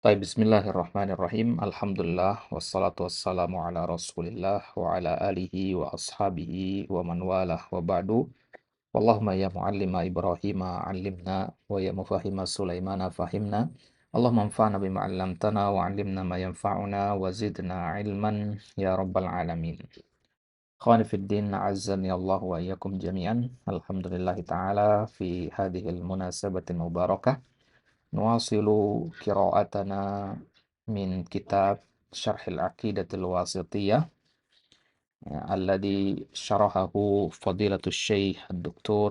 Baik, bismillahirrahmanirrahim. Alhamdulillah, wassalatu wassalamu ala rasulillah wa ala alihi wa ashabihi wa man walah wa ba'du. Wallahumma ya muallima Ibrahima allimna wa ya mufahima Sulaimana fahimna. Allahumma anfa'na bima 'allamtana wa 'allimna ma yanfa'una wa zidna ilman ya rabbal alamin. Akhwani fid din, a'azzani Allah wa iyyakum jami'an. Alhamdulillah ta'ala fi hadhil munasabatin mubarakah. نواصل قراءتنا من كتاب شرح العقيدة الواسطية الذي شرحه فضيلة الشيخ الدكتور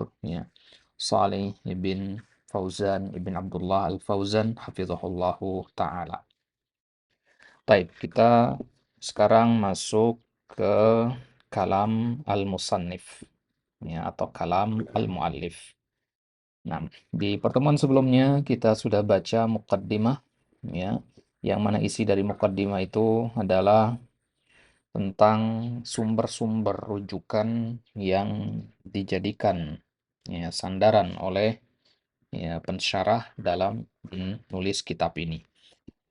صالح بن فوزان بن عبد الله الفوزان حفظه الله تعالى. Baik, kita sekarang masuk ke kalam al-musannif atau kalam al-muallif. Nah, di pertemuan sebelumnya kita sudah baca muqaddimah, ya, yang mana isi dari muqaddimah itu adalah tentang sumber-sumber rujukan yang dijadikan sandaran oleh pensyarah dalam menulis kitab ini.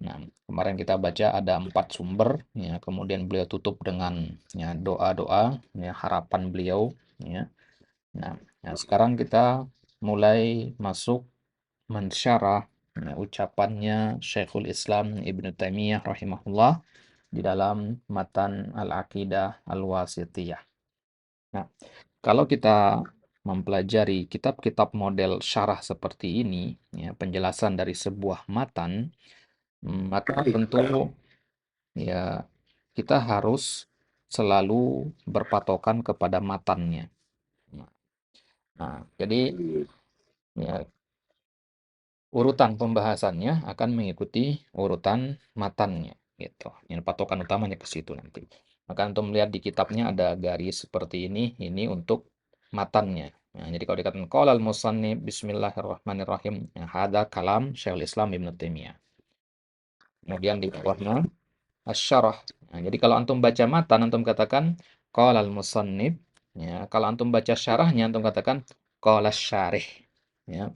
Nah, kemarin kita baca ada 4 sumber, kemudian beliau tutup dengan doa-doa, harapan beliau, ya. Nah, sekarang kita mulai masuk mensyarah ucapannya Syekhul Islam Ibnu Taimiyah rahimahullah di dalam matan Al-Aqidah Al-Wasithiyah. Nah, kalau kita mempelajari kitab-kitab model syarah seperti ini, penjelasan dari sebuah matan, maka tentu ya kita harus selalu berpatokan kepada matannya. Nah, jadi ya, urutan pembahasannya akan mengikuti urutan matannya, gitu. Ini patokan utamanya ke situ nanti. Maka antum melihat di kitabnya ada garis seperti ini untuk matannya. Nah, jadi kalau dikatakan qala al-musannif bismillahirrahmanirrahim, hadza kalam Syekhul Islam Ibnu Taimiyah. Kemudian di bawahnya asy-syarah. Nah, jadi kalau antum baca matan antum katakan qala al-musannif, ya. Kalau antum baca syarahnya antum katakan qala syarih, ya.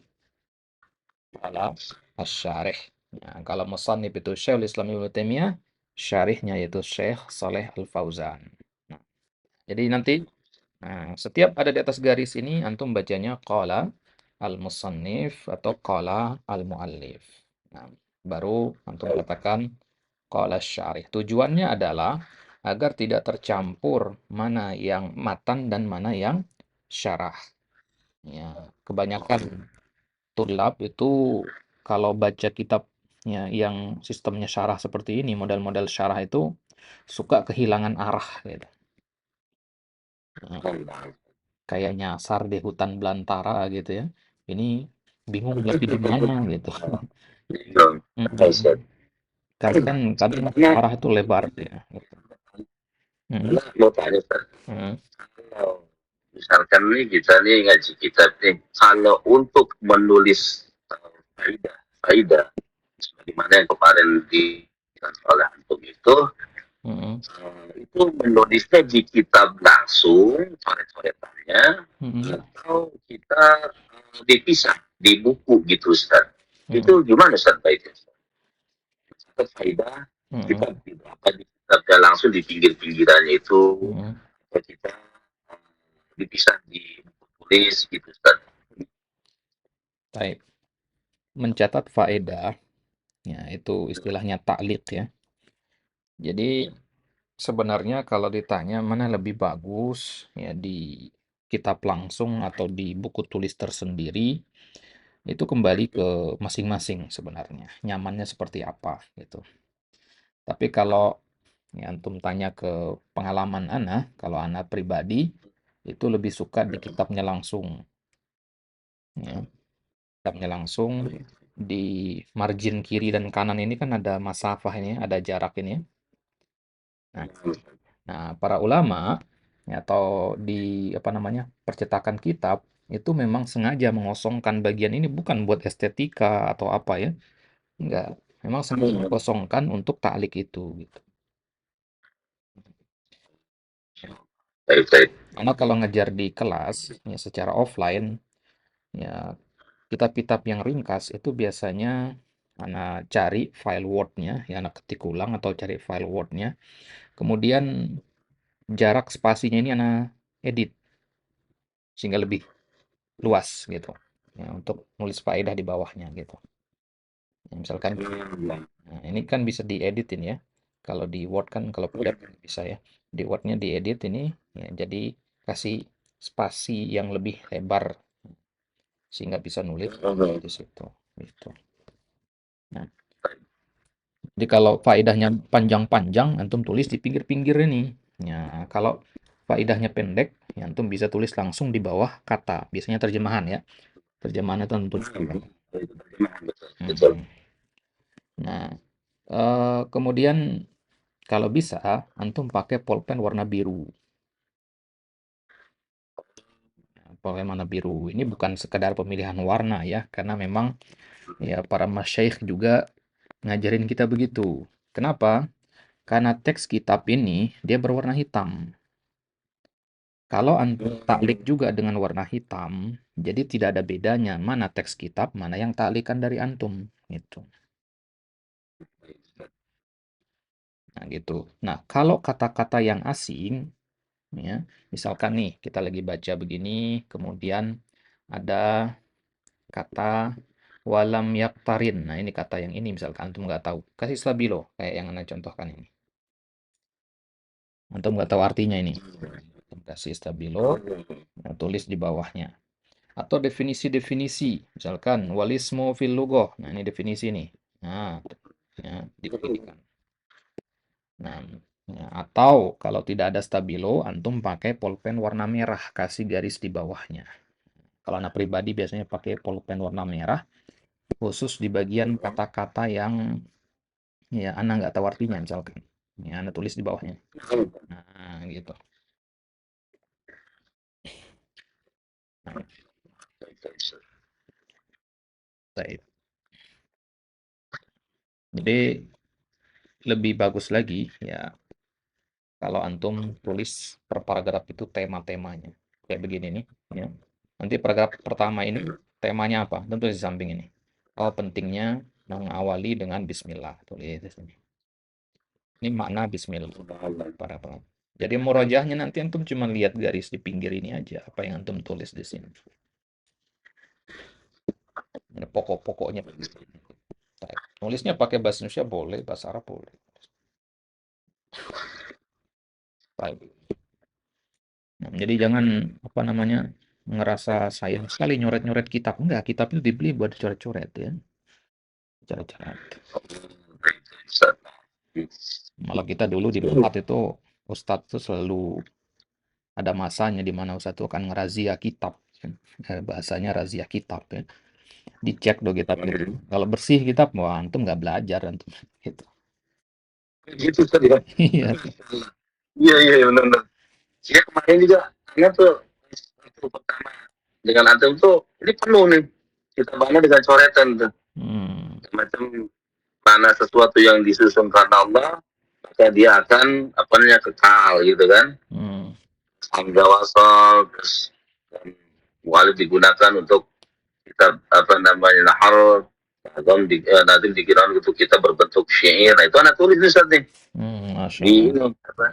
Qala asy-syarih. Nah, kalau musannif itu Syekhul Islam Ibnu Taimiyah, syarihnya yaitu Syekh Shalih Al-Fauzan. Nah, jadi nanti setiap ada di atas garis ini antum bacanya qala al-musannif atau qala al-muallif. Nah, baru antum katakan qala syarih. Tujuannya adalah agar tidak tercampur mana yang matan dan mana yang syarah. Ya, kebanyakan tulab itu kalau baca kitabnya yang sistemnya syarah seperti ini, model-model syarah itu suka kehilangan arah gitu. Nah, kayak nyasar di hutan belantara gitu ya. Ini bingung lagi di mana gitu. Mm-mm. Kadang kadang arah itu lebar ya. Gitu. Mau tanya, Ustaz. Mm. Kalau misalkan nih kita nih ngaji kitab nih, kalau untuk menulis faidah, faidah, sebagaimana yang kemarin di oleh antum itu menulisnya di kitab langsung, coret-coretannya, atau kita dipisah di buku gitu, Ustaz. Itu gimana, Ustaz, baiknya? Ustaz, faidah, kita apa di kitabnya langsung di pinggir-pinggirannya itu, atau kita dipisah di buku tulis gitu, Ustaz. Baik. Mencatat faedah, ya itu istilahnya ta'liq ya. Jadi sebenarnya kalau ditanya mana lebih bagus ya di kitab langsung atau di buku tulis tersendiri, itu kembali ke masing-masing sebenarnya. Nyamannya seperti apa gitu. Tapi kalau ya, antum tanya ke pengalaman ana, kalau ana pribadi itu lebih suka di kitabnya langsung. Ya, kitabnya langsung di margin kiri dan kanan ini kan ada masafah ini, ada jarak ini ya. Nah, para ulama ya, atau di apa namanya percetakan kitab itu memang sengaja mengosongkan bagian ini bukan buat estetika atau apa ya, enggak. Memang sengaja dikosongkan untuk ta'lik itu gitu. Baik-baik. Karena kalau ngejar di kelas ya secara offline ya kitab-kitab yang ringkas itu biasanya Ana cari file Word-nya, ya Ana ketik ulang atau cari file Word-nya. Kemudian jarak spasinya ini Ana edit sehingga lebih luas gitu. Ya, untuk nulis faedah di bawahnya gitu. Ya, misalkan nah, ini kan bisa dieditin ya. Kalau di Word kan kalau PDF kan bisa ya. Di Word-nya diedit ini ya, jadi kasih spasi yang lebih lebar sehingga bisa nulis di situ gitu. Nah, jadi kalau faedahnya panjang-panjang, antum tulis di pinggir-pinggir ini. Ya, kalau faedahnya pendek, ya antum bisa tulis langsung di bawah kata. Biasanya terjemahan ya. Terjemahan itu antum tulis di bawah. Betul. Hmm. Nah, kemudian kalau bisa, antum pakai pulpen warna biru. Nah, pulpen warna biru ini bukan sekedar pemilihan warna ya, karena memang ya para masyayikh juga ngajarin kita begitu. Kenapa? Karena teks kitab ini dia berwarna hitam. Kalau antum taklik juga dengan warna hitam, jadi tidak ada bedanya mana teks kitab, mana yang taklikan dari antum. Gitu. Nah, gitu. Nah, kalau kata-kata yang asing, ya, misalkan nih, kita lagi baca begini, kemudian ada kata walam yaktarin. Nah, ini kata yang ini, misalkan antum nggak tahu. Kasih stabilo, kayak yang Anda contohkan ini. Antum nggak tahu artinya ini. Kasih stabilo, nah, tulis di bawahnya. Atau definisi-definisi, misalkan walismu fil lugoh. Nah, ini definisi nih. Nah, ya, didefinisikan. Nah, ya, atau kalau tidak ada stabilo, antum pakai pulpen warna merah, kasih garis di bawahnya. Kalau anak pribadi biasanya pakai pulpen warna merah, khusus di bagian kata-kata yang ya Anda nggak tahu artinya, misalkan. Ya, Anda tulis di bawahnya. Nah, gitu. Nah, baik. Jadi lebih bagus lagi ya kalau antum tulis per paragraf itu tema-temanya. Kayak begini nih, ya. Nanti paragraf pertama ini temanya apa? Tentu di samping ini. Oh, pentingnya mengawali dengan bismillah. Tulis di sini. Ini makna bismillah. Para. Jadi murojaahnya nanti antum cuma lihat garis di pinggir ini aja apa yang antum tulis di sini. Ini pokok-pokoknya. Nulisnya pakai bahasa Indonesia boleh, bahasa Arab boleh. Baik. Nah, jadi jangan apa namanya ngerasa sayang sekali nyoret-nyoret kitab. Enggak, kitab itu dibeli buat coret-coret ya. Coret-coret. Malah kita dulu di tempat itu Ustadz tuh selalu ada masanya di mana Ustadz tuh akan ngerazia kitab. Bahasanya razia kitab ya. Dicek dong kitab itu. Kalau bersih kitab, wah antum nggak belajar antum gitu. Gitu tadi ya. Iya. Iya iya iya, benar. Ya kemarin juga karena tuh waktu pertama dengan antum tuh ini penuh nih kita bangun dengan coretan tuh macam mana sesuatu yang disusun karena Allah maka dia akan apa namanya kekal gitu kan. Hingga wasal terus dan walid digunakan untuk kita apa namanya nahar atau nanti dikira untuk kita berbentuk syair. Nah itu anak tulis nih Ustaz nih Masya di Allah. ini apa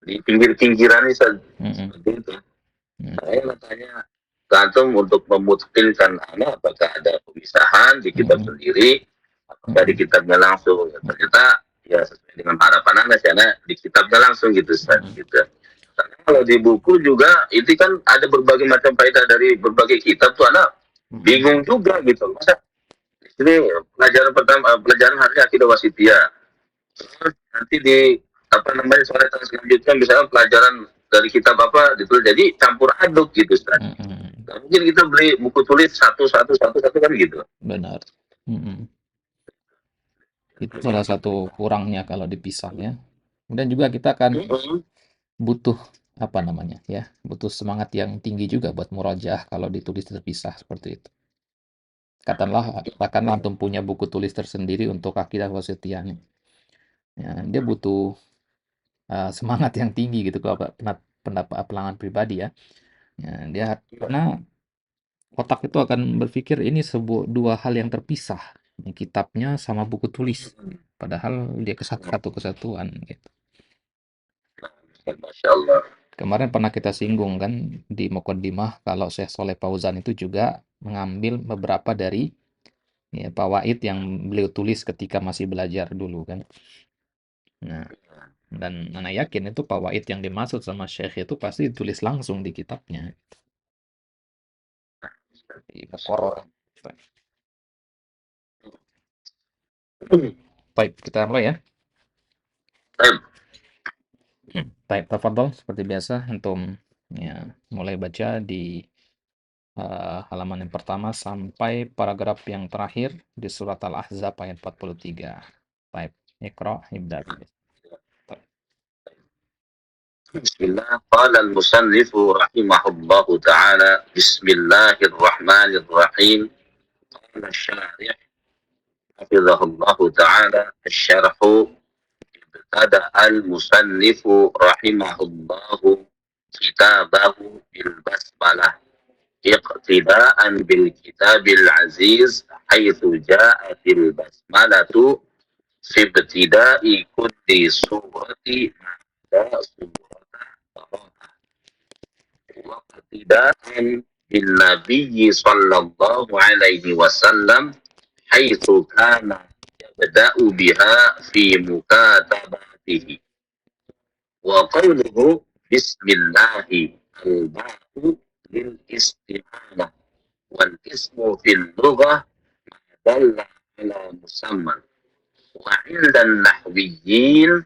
di pinggir-pinggiran nih Ustaz. Mm-mm. Seperti itu. Saya katanya gantung untuk memutkinkan anak apakah ada pemisahan di kitab sendiri apakah di kitabnya langsung ya, ternyata ya sesuai dengan harapan anak sih anak di kitabnya langsung gitu Ustaz gitu. Karena kalau di buku juga itu kan ada berbagai macam faedah dari berbagai kitab tuh anak bingung juga gitu masa ini pelajaran pertama pelajaran hari akidah wasitiyah terus nanti di apa namanya soalnya selanjutnya misalnya pelajaran dari kitab apa gitu jadi campur aduk gitu Ustaz. Gak mungkin kita beli buku tulis satu kan gitu. Benar. Itu salah satu kurangnya kalau dipisah ya. Kemudian juga kita akan butuh apa namanya ya, butuh semangat yang tinggi juga buat murojaah kalau ditulis terpisah seperti itu. Katakanlah antum punya buku tulis tersendiri untuk akidah wasitiyah nih. Ya, dia butuh semangat yang tinggi gitu kalau pendapat pelanggan pribadi ya. Ya, dia karena otak itu akan berpikir ini dua hal yang terpisah. kitabnya sama buku tulis, padahal dia satu kesatuan gitu. Masya Allah. Kemarin pernah kita singgung kan di Muqaddimah kalau Syekh Soleh Fauzan itu juga mengambil beberapa dari ya, fawaid yang beliau tulis ketika masih belajar dulu kan. Nah, dan Ana yakin itu fawaid yang dimaksud sama Syekh itu pasti ditulis langsung di kitabnya di Muqarrar. Baik, kita mulai ya. Baik, tafadhol seperti biasa antum ya mulai baca di halaman yang pertama sampai paragraf yang terakhir di surat Al-Ahzab ayat 43. Baik, Iqra ibda. بسم الله قال المصنف رحمه الله تعالى بسم الله الرحمن الرحيم قال الشارح حفظه الله تعالى الشرح ابتدأ المصنف رحمه الله كتابه بالبسملة اقتداء بالكتاب العزيز حيث جاءت البسملة في ابتداء كل سورة بعد سورة براءة واقتداء بالنبي صلى الله عليه وسلم حيث كان يبدأ بها في مكاتباته وقوله بسم الله الباء للاستعانة والاسم في اللغة دل على مسمى وعند النحويين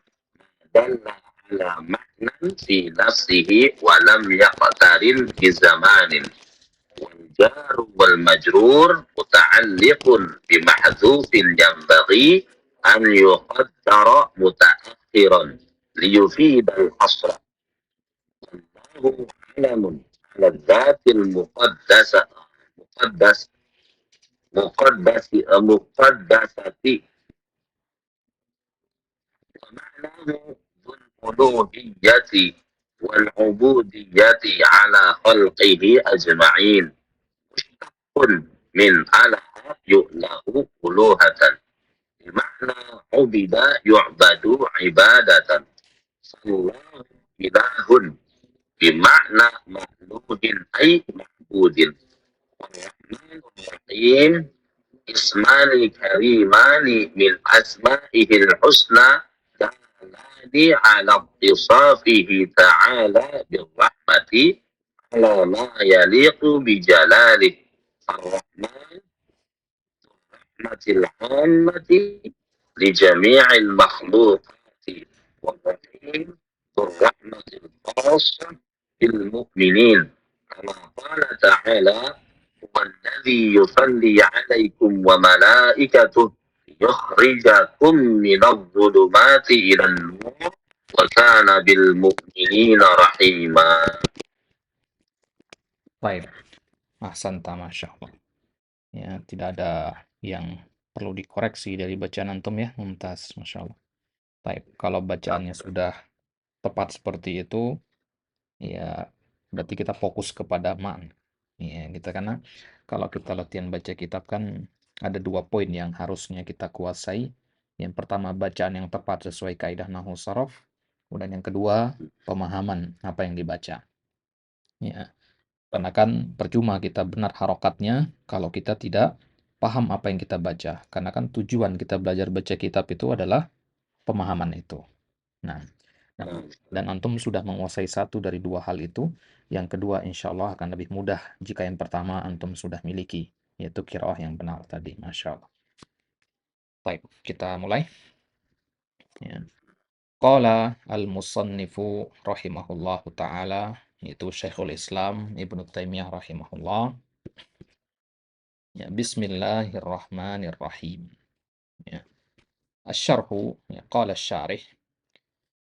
دل على معنى في نفسه ولم يقترن بزمان والجار والمجرور متعلق بمحذوف ينبغي أن يقدر متأخرا ليفيد الحصر والله علم على الذات المقدسة مقدسة ومعناه ذو الألوهية والعبودية على خلقه أجمعين مشتق من أله يؤله ألوهة بمعنى عبد يعبد عبادة فالله إله بمعنى مألوه أي معبود والرحمن الرحيم اسمان كريمان من أسمائه الحسنى دالان على اتصافه تعالى بالرحمة على ما يليق بجلاله الرحمن الرحمة العامة لجميع المخلوقات والرحيم ذو الرحمة الخاصة بالمؤمنين كما قال تعالى هو الذي يصلي عليكم وملائكته يخرجكم من الظلمات إلى النور وكان بالمؤمنين رحيما. Baik, ahsanta masya Allah. Ya, tidak ada yang perlu dikoreksi dari bacaan antum ya, mumtaz, masya Allah. Baik, kalau bacaannya sudah tepat seperti itu, ya berarti kita fokus kepada man. Ya, kita karena kalau kita latihan baca kitab kan ada 2 poin yang harusnya kita kuasai. Yang pertama bacaan yang tepat sesuai kaidah nahwu sharaf, kemudian yang kedua pemahaman apa yang dibaca. Ya, karena kan percuma kita benar harokatnya kalau kita tidak paham apa yang kita baca. Karena kan tujuan kita belajar baca kitab itu adalah pemahaman itu. Nah, dan antum sudah menguasai satu dari 2 hal itu. Yang kedua insya Allah akan lebih mudah jika yang pertama antum sudah miliki, yaitu qiraah yang benar tadi. Masya Allah. Baik, kita mulai. Ya. Qala al-musannifu rahimahullahu ta'ala, yaitu Syekhul Islam Ibnu Taimiyah rahimahullah. Ya, bismillahirrahmanirrahim. Ya. Asy-syarhu, ya, qala asy-syarih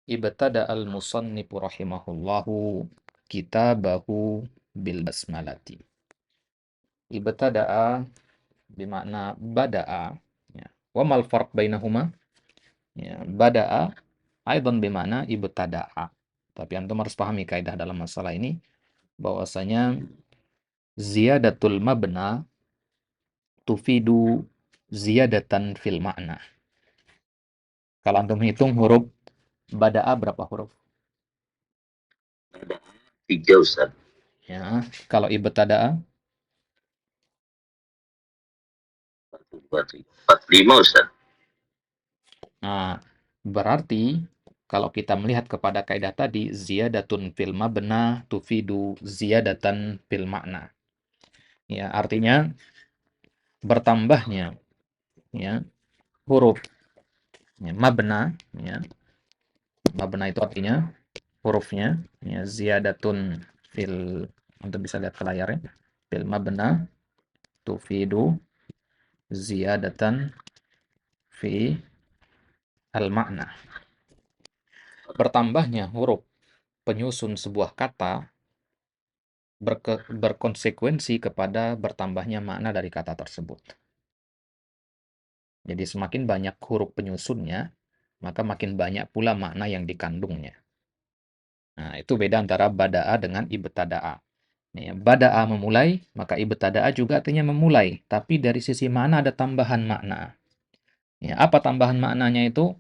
ibtada al-musannifu rahimahullahu kitabahu bil basmalati. Ibtada'a bermakna bada'a, ya. Wa mal farq bainahuma? Ya, bada'a aidan bermakna ibtada'a. Tapi antum harus pahami kaidah dalam masalah ini bahwasanya ziyadatul mabna tufidu ziyadatan fil makna. Kalau antum hitung huruf bada'a berapa huruf? Ada 3 Ustaz. Ya, kalau ibtada'a 1, 2, 3, 4, 5 Ustaz. Nah, berarti kalau kita melihat kepada kaidah tadi, ziyadatun fil mabna tufidu ziyadatan fil makna. Ya, artinya bertambahnya ya huruf ya, mabna itu artinya hurufnya ya ziyadatun fil, untuk bisa lihat ke layar ya, fil mabna tufidu ziyadatan fi al makna. Bertambahnya huruf penyusun sebuah kata berkonsekuensi kepada bertambahnya makna dari kata tersebut. Jadi semakin banyak huruf penyusunnya, maka makin banyak pula makna yang dikandungnya. Nah, itu beda antara bada'a dengan ibtada'a. Ya, bada'a memulai, maka ibtada'a juga artinya memulai, tapi dari sisi makna ada tambahan makna. Ya, apa tambahan maknanya itu?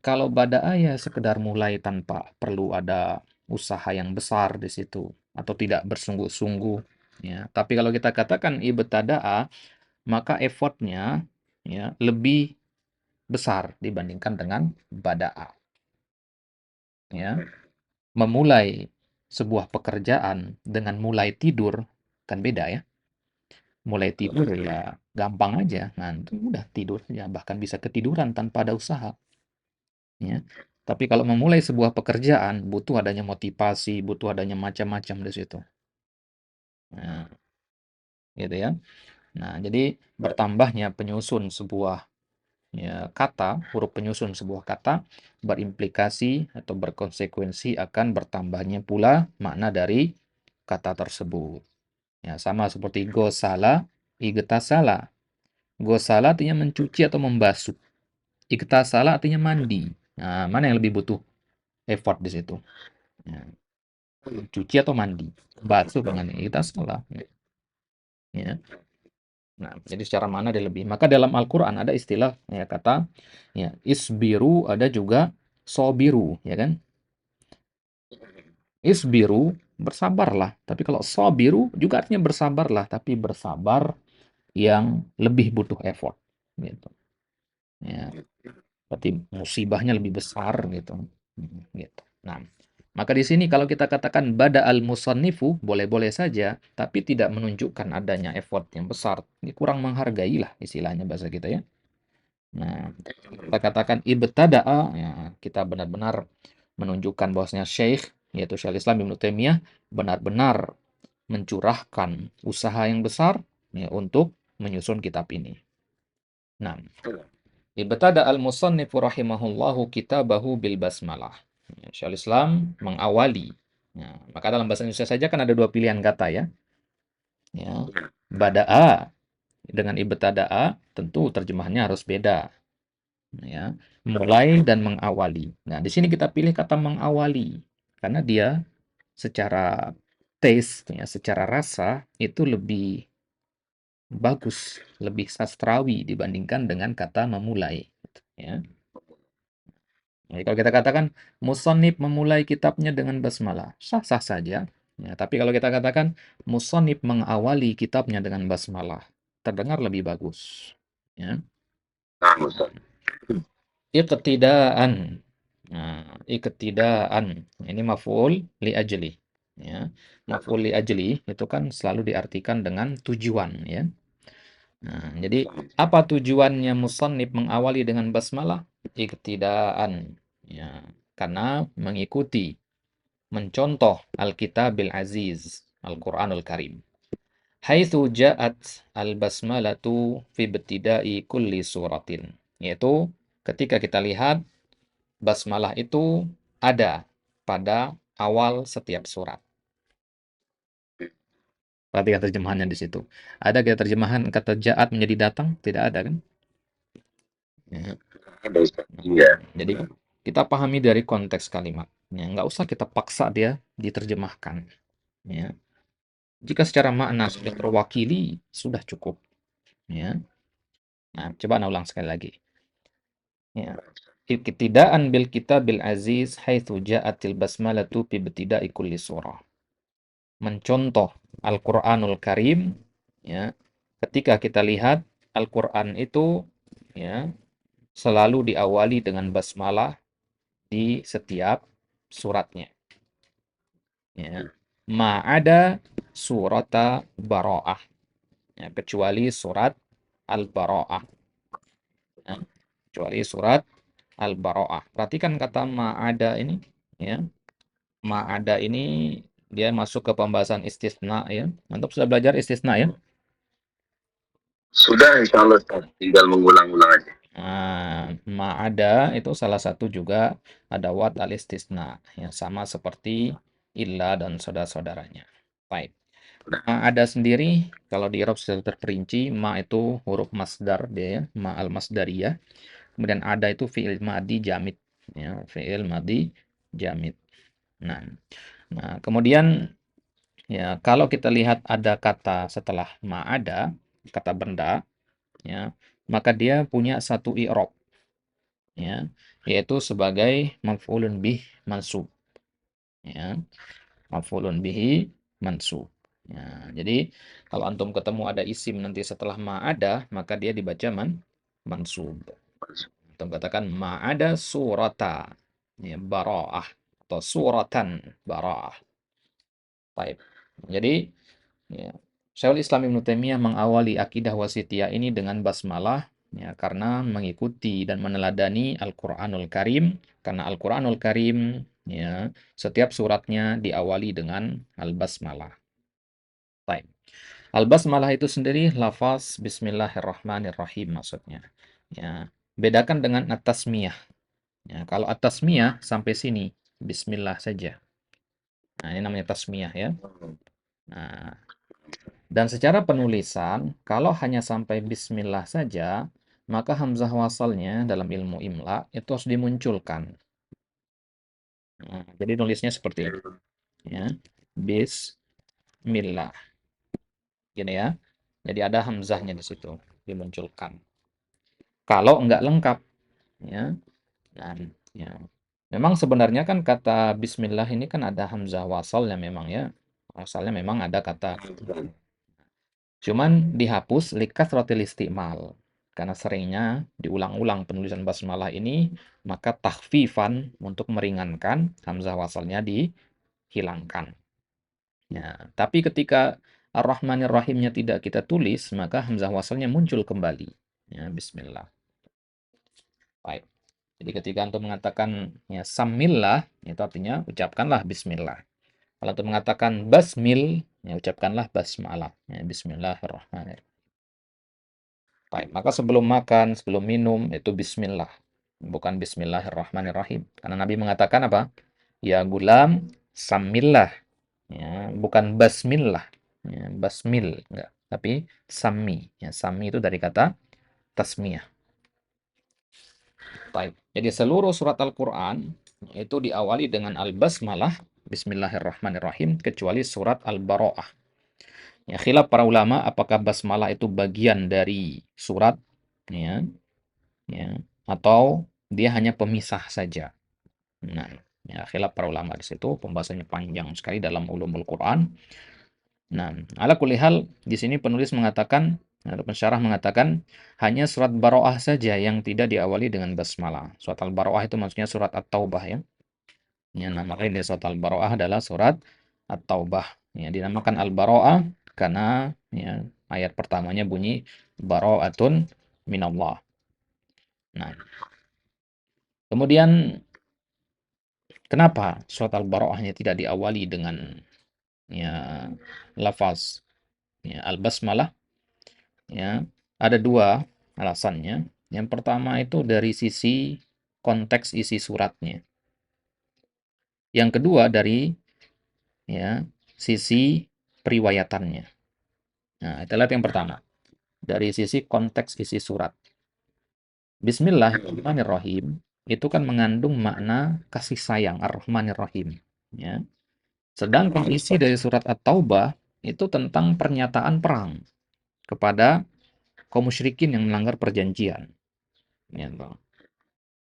Kalau bada'a ya sekedar mulai tanpa perlu ada usaha yang besar di situ atau tidak bersungguh-sungguh. Ya, tapi kalau kita katakan ibtada'a, maka effortnya ya lebih besar dibandingkan dengan bada'a. Ya, memulai sebuah pekerjaan dengan mulai tidur kan beda ya. Mulai tidur ya gampang aja, nah itu udah tidur ya, bahkan bisa ketiduran tanpa ada usaha. Ya. Tapi kalau memulai sebuah pekerjaan butuh adanya motivasi, butuh adanya macam-macam di situ. Nah, gitu ya. Nah, jadi bertambahnya penyusun sebuah ya, kata, huruf penyusun sebuah kata berimplikasi atau berkonsekuensi akan bertambahnya pula makna dari kata tersebut. Ya, sama seperti gosala, igtasala. Gosala artinya mencuci atau membasuh. Igtasala artinya mandi. Nah, mana yang lebih butuh effort di situ? Ya, cuci atau mandi? Basuh dengan igtasala. Ya. Nah, jadi secara mana dia lebih. Maka dalam Al-Qur'an ada istilah ya kata ya isbiru, ada juga sobiru, ya kan? Isbiru bersabarlah. Tapi kalau sobiru juga artinya bersabarlah, tapi bersabar yang lebih butuh effort gitu. Ya, berarti musibahnya lebih besar gitu. Gitu. Nah, maka di sini kalau kita katakan bada al-musannifu boleh-boleh saja, tapi tidak menunjukkan adanya effort yang besar. Ini kurang menghargai lah istilahnya bahasa kita ya. Nah, kita katakan ibtada'a, ya, kita benar-benar menunjukkan bahwasanya Syekh, yaitu Syekhul Islam Ibnu Taimiyah, benar-benar mencurahkan usaha yang besar ya, untuk menyusun kitab ini. Nah, ibtada al-musannifu rahimahullahu kitabahu bil basmalah. Ya, Syekhul Islam mengawali. Ya, maka dalam bahasa Indonesia saja kan ada dua pilihan kata ya. Ya, bada'a dengan ibtada'a tentu terjemahannya harus beda. Ya, mulai dan mengawali. Nah, di sini kita pilih kata mengawali karena dia secara taste ya, secara rasa itu lebih bagus, lebih sastrawi dibandingkan dengan kata memulai ya. Jadi kalau kita katakan musannif memulai kitabnya dengan basmalah, sah-sah saja. Ya, tapi kalau kita katakan musannif mengawali kitabnya dengan basmalah, terdengar lebih bagus. Ya. Nah, Ustaz. Iqtidaan. Nah, iqtidaan. Ini maf'ul li ajli. Ya. Maf'ul li ajli itu kan selalu diartikan dengan tujuan ya. Nah, jadi apa tujuannya musannif mengawali dengan basmalah? Iqtidaan. Ya, karena mengikuti, mencontoh Alkitabil Aziz, Al-Qur'anul Karim. Haitsu ja'at al-basmalatu fi ibtida'i kulli suratin. Yaitu ketika kita lihat basmalah itu ada pada awal setiap surat. Perhatikan terjemahannya di situ. Ada kita terjemahan kata ja'at menjadi datang? Tidak ada kan? Ya. Ada Ustaz. Iya. Jadi kita pahami dari konteks kalimatnya. Nggak usah kita paksa dia diterjemahkan. Ya. Jika secara makna sudah terwakili, sudah cukup. Ya. Nah, coba ulang sekali lagi. Ya. Iktidaan bil kitabil aziz haitsu ja'atil basmalatu fi ibtida'i kulli surah. Mencontoh Al-Qur'anul Karim, ya. Ketika kita lihat Al-Qur'an itu, ya, selalu diawali dengan basmalah di setiap suratnya, ya. Ma'ada surata Bara'ah, ya, kecuali surat Al-Bara'ah, ya. Kecuali surat Al-Bara'ah. Perhatikan kata ma'ada ini, ya. Ma'ada ini dia masuk ke pembahasan istisna, ya. Antum sudah belajar istisna, ya? Sudah, insya Allah, tinggal mengulang-ulang aja. Ma'ada itu salah satu juga adawat al-istisna, yang sama seperti illa dan saudara-saudaranya. Baik. Ma'ada sendiri, kalau di Arab sudah terperinci, ma itu huruf masdar dia, ya, ma al-masdariyah. Kemudian ada itu fi'il madi jamid, ya, fi'il madi jamid. Nah, kemudian, ya, kalau kita lihat ada kata setelah ma'ada, kata benda, ya, maka dia punya satu i'rab, ya, yaitu sebagai maf'ulun bih mansub, ya, maf'ulun bihi mansub. Ya, jadi kalau antum ketemu ada isim nanti setelah ma'ada, maka dia dibaca mansub. Antum katakan ma'ada surata, ya, bara'ah, atau suratan bara'ah. Baik. Jadi, ya, Syekhul Islam Ibnu Taimiyah mengawali akidah wasitiyah ini dengan basmalah, ya, karena mengikuti dan meneladani Al-Qur'anul Karim, karena Al-Qur'anul Karim, ya, setiap suratnya diawali dengan al-basmalah. Baik. Al-basmalah itu sendiri lafaz bismillahirrahmanirrahim maksudnya. Ya, bedakan dengan at-tasmiyah. Ya, kalau at-tasmiyah sampai sini bismillah saja. Nah, ini namanya tasmiyah, ya. Nah, dan secara penulisan, kalau hanya sampai bismillah saja, maka hamzah wasalnya dalam ilmu imla itu harus dimunculkan. Nah, jadi nulisnya seperti ini, ya. Bismillah. Gini, ya. Jadi ada hamzahnya di situ, dimunculkan. Kalau enggak lengkap, ya. Nah, ya. Memang sebenarnya kan kata bismillah ini kan ada hamzah wasal ya memang, ya. Asalnya memang ada kata. Cuman dihapus likasratil istimal. Karena seringnya diulang-ulang penulisan basmalah ini, maka takhfifan untuk meringankan hamzah wasalnya dihilangkan. Ya, tapi ketika Ar-Rahmanir Rahimnya tidak kita tulis, maka hamzah wasalnya muncul kembali. Ya, bismillah. Baik. Jadi ketika antum mengatakan ya samillah, itu artinya ucapkanlah bismillah. Kalau antum mengatakan basmil, ya ucapkanlah basmalah. Ya, bismillahirrahmanirrahim. Baik, maka sebelum makan, sebelum minum, itu bismillah. Bukan bismillahirrahmanirrahim. Karena Nabi mengatakan apa? Ya gulam, samillah. Ya, bukan basmillah. Ya, basmil, enggak. Tapi sami. Ya, sami itu dari kata tasmiyah. Baik. Jadi seluruh surat Al-Quran itu diawali dengan al-basmalah, bismillahirrahmanirrahim, kecuali surat Al-Bara'ah. Ya, khilaf para ulama apakah basmalah itu bagian dari surat, ya, ya, atau dia hanya pemisah saja. Nah, ya, khilaf para ulama di situ, pembahasannya panjang sekali dalam ulumul Quran. Nah, ala kulli hal di sini penulis mengatakan atau pensyarah mengatakan hanya surat Bara'ah saja yang tidak diawali dengan basmalah. Surat Al-Bara'ah itu maksudnya surat At-Taubah, ya. Ya, namanya di surat Al-Bara'ah adalah surat At-Taubah. Ya, dinamakan Al-Bara'ah karena ya, ayat pertamanya bunyi bara'atun minallah. Nah, kemudian kenapa surat Al-Bara'ahnya tidak diawali dengan ya lafaz ya, al-basmalah? Ya, ada dua alasannya. Yang pertama itu dari sisi konteks isi suratnya. Yang kedua dari ya sisi periwayatannya. Nah, kita lihat yang pertama. Dari sisi konteks isi surat. Bismillahirrahmanirrahim itu kan mengandung makna kasih sayang, Ar-Rahmanir-Rahim, ya. Sedangkan isi dari surat At-Taubah itu tentang pernyataan perang kepada kaum musyrikin yang melanggar perjanjian. Gitu.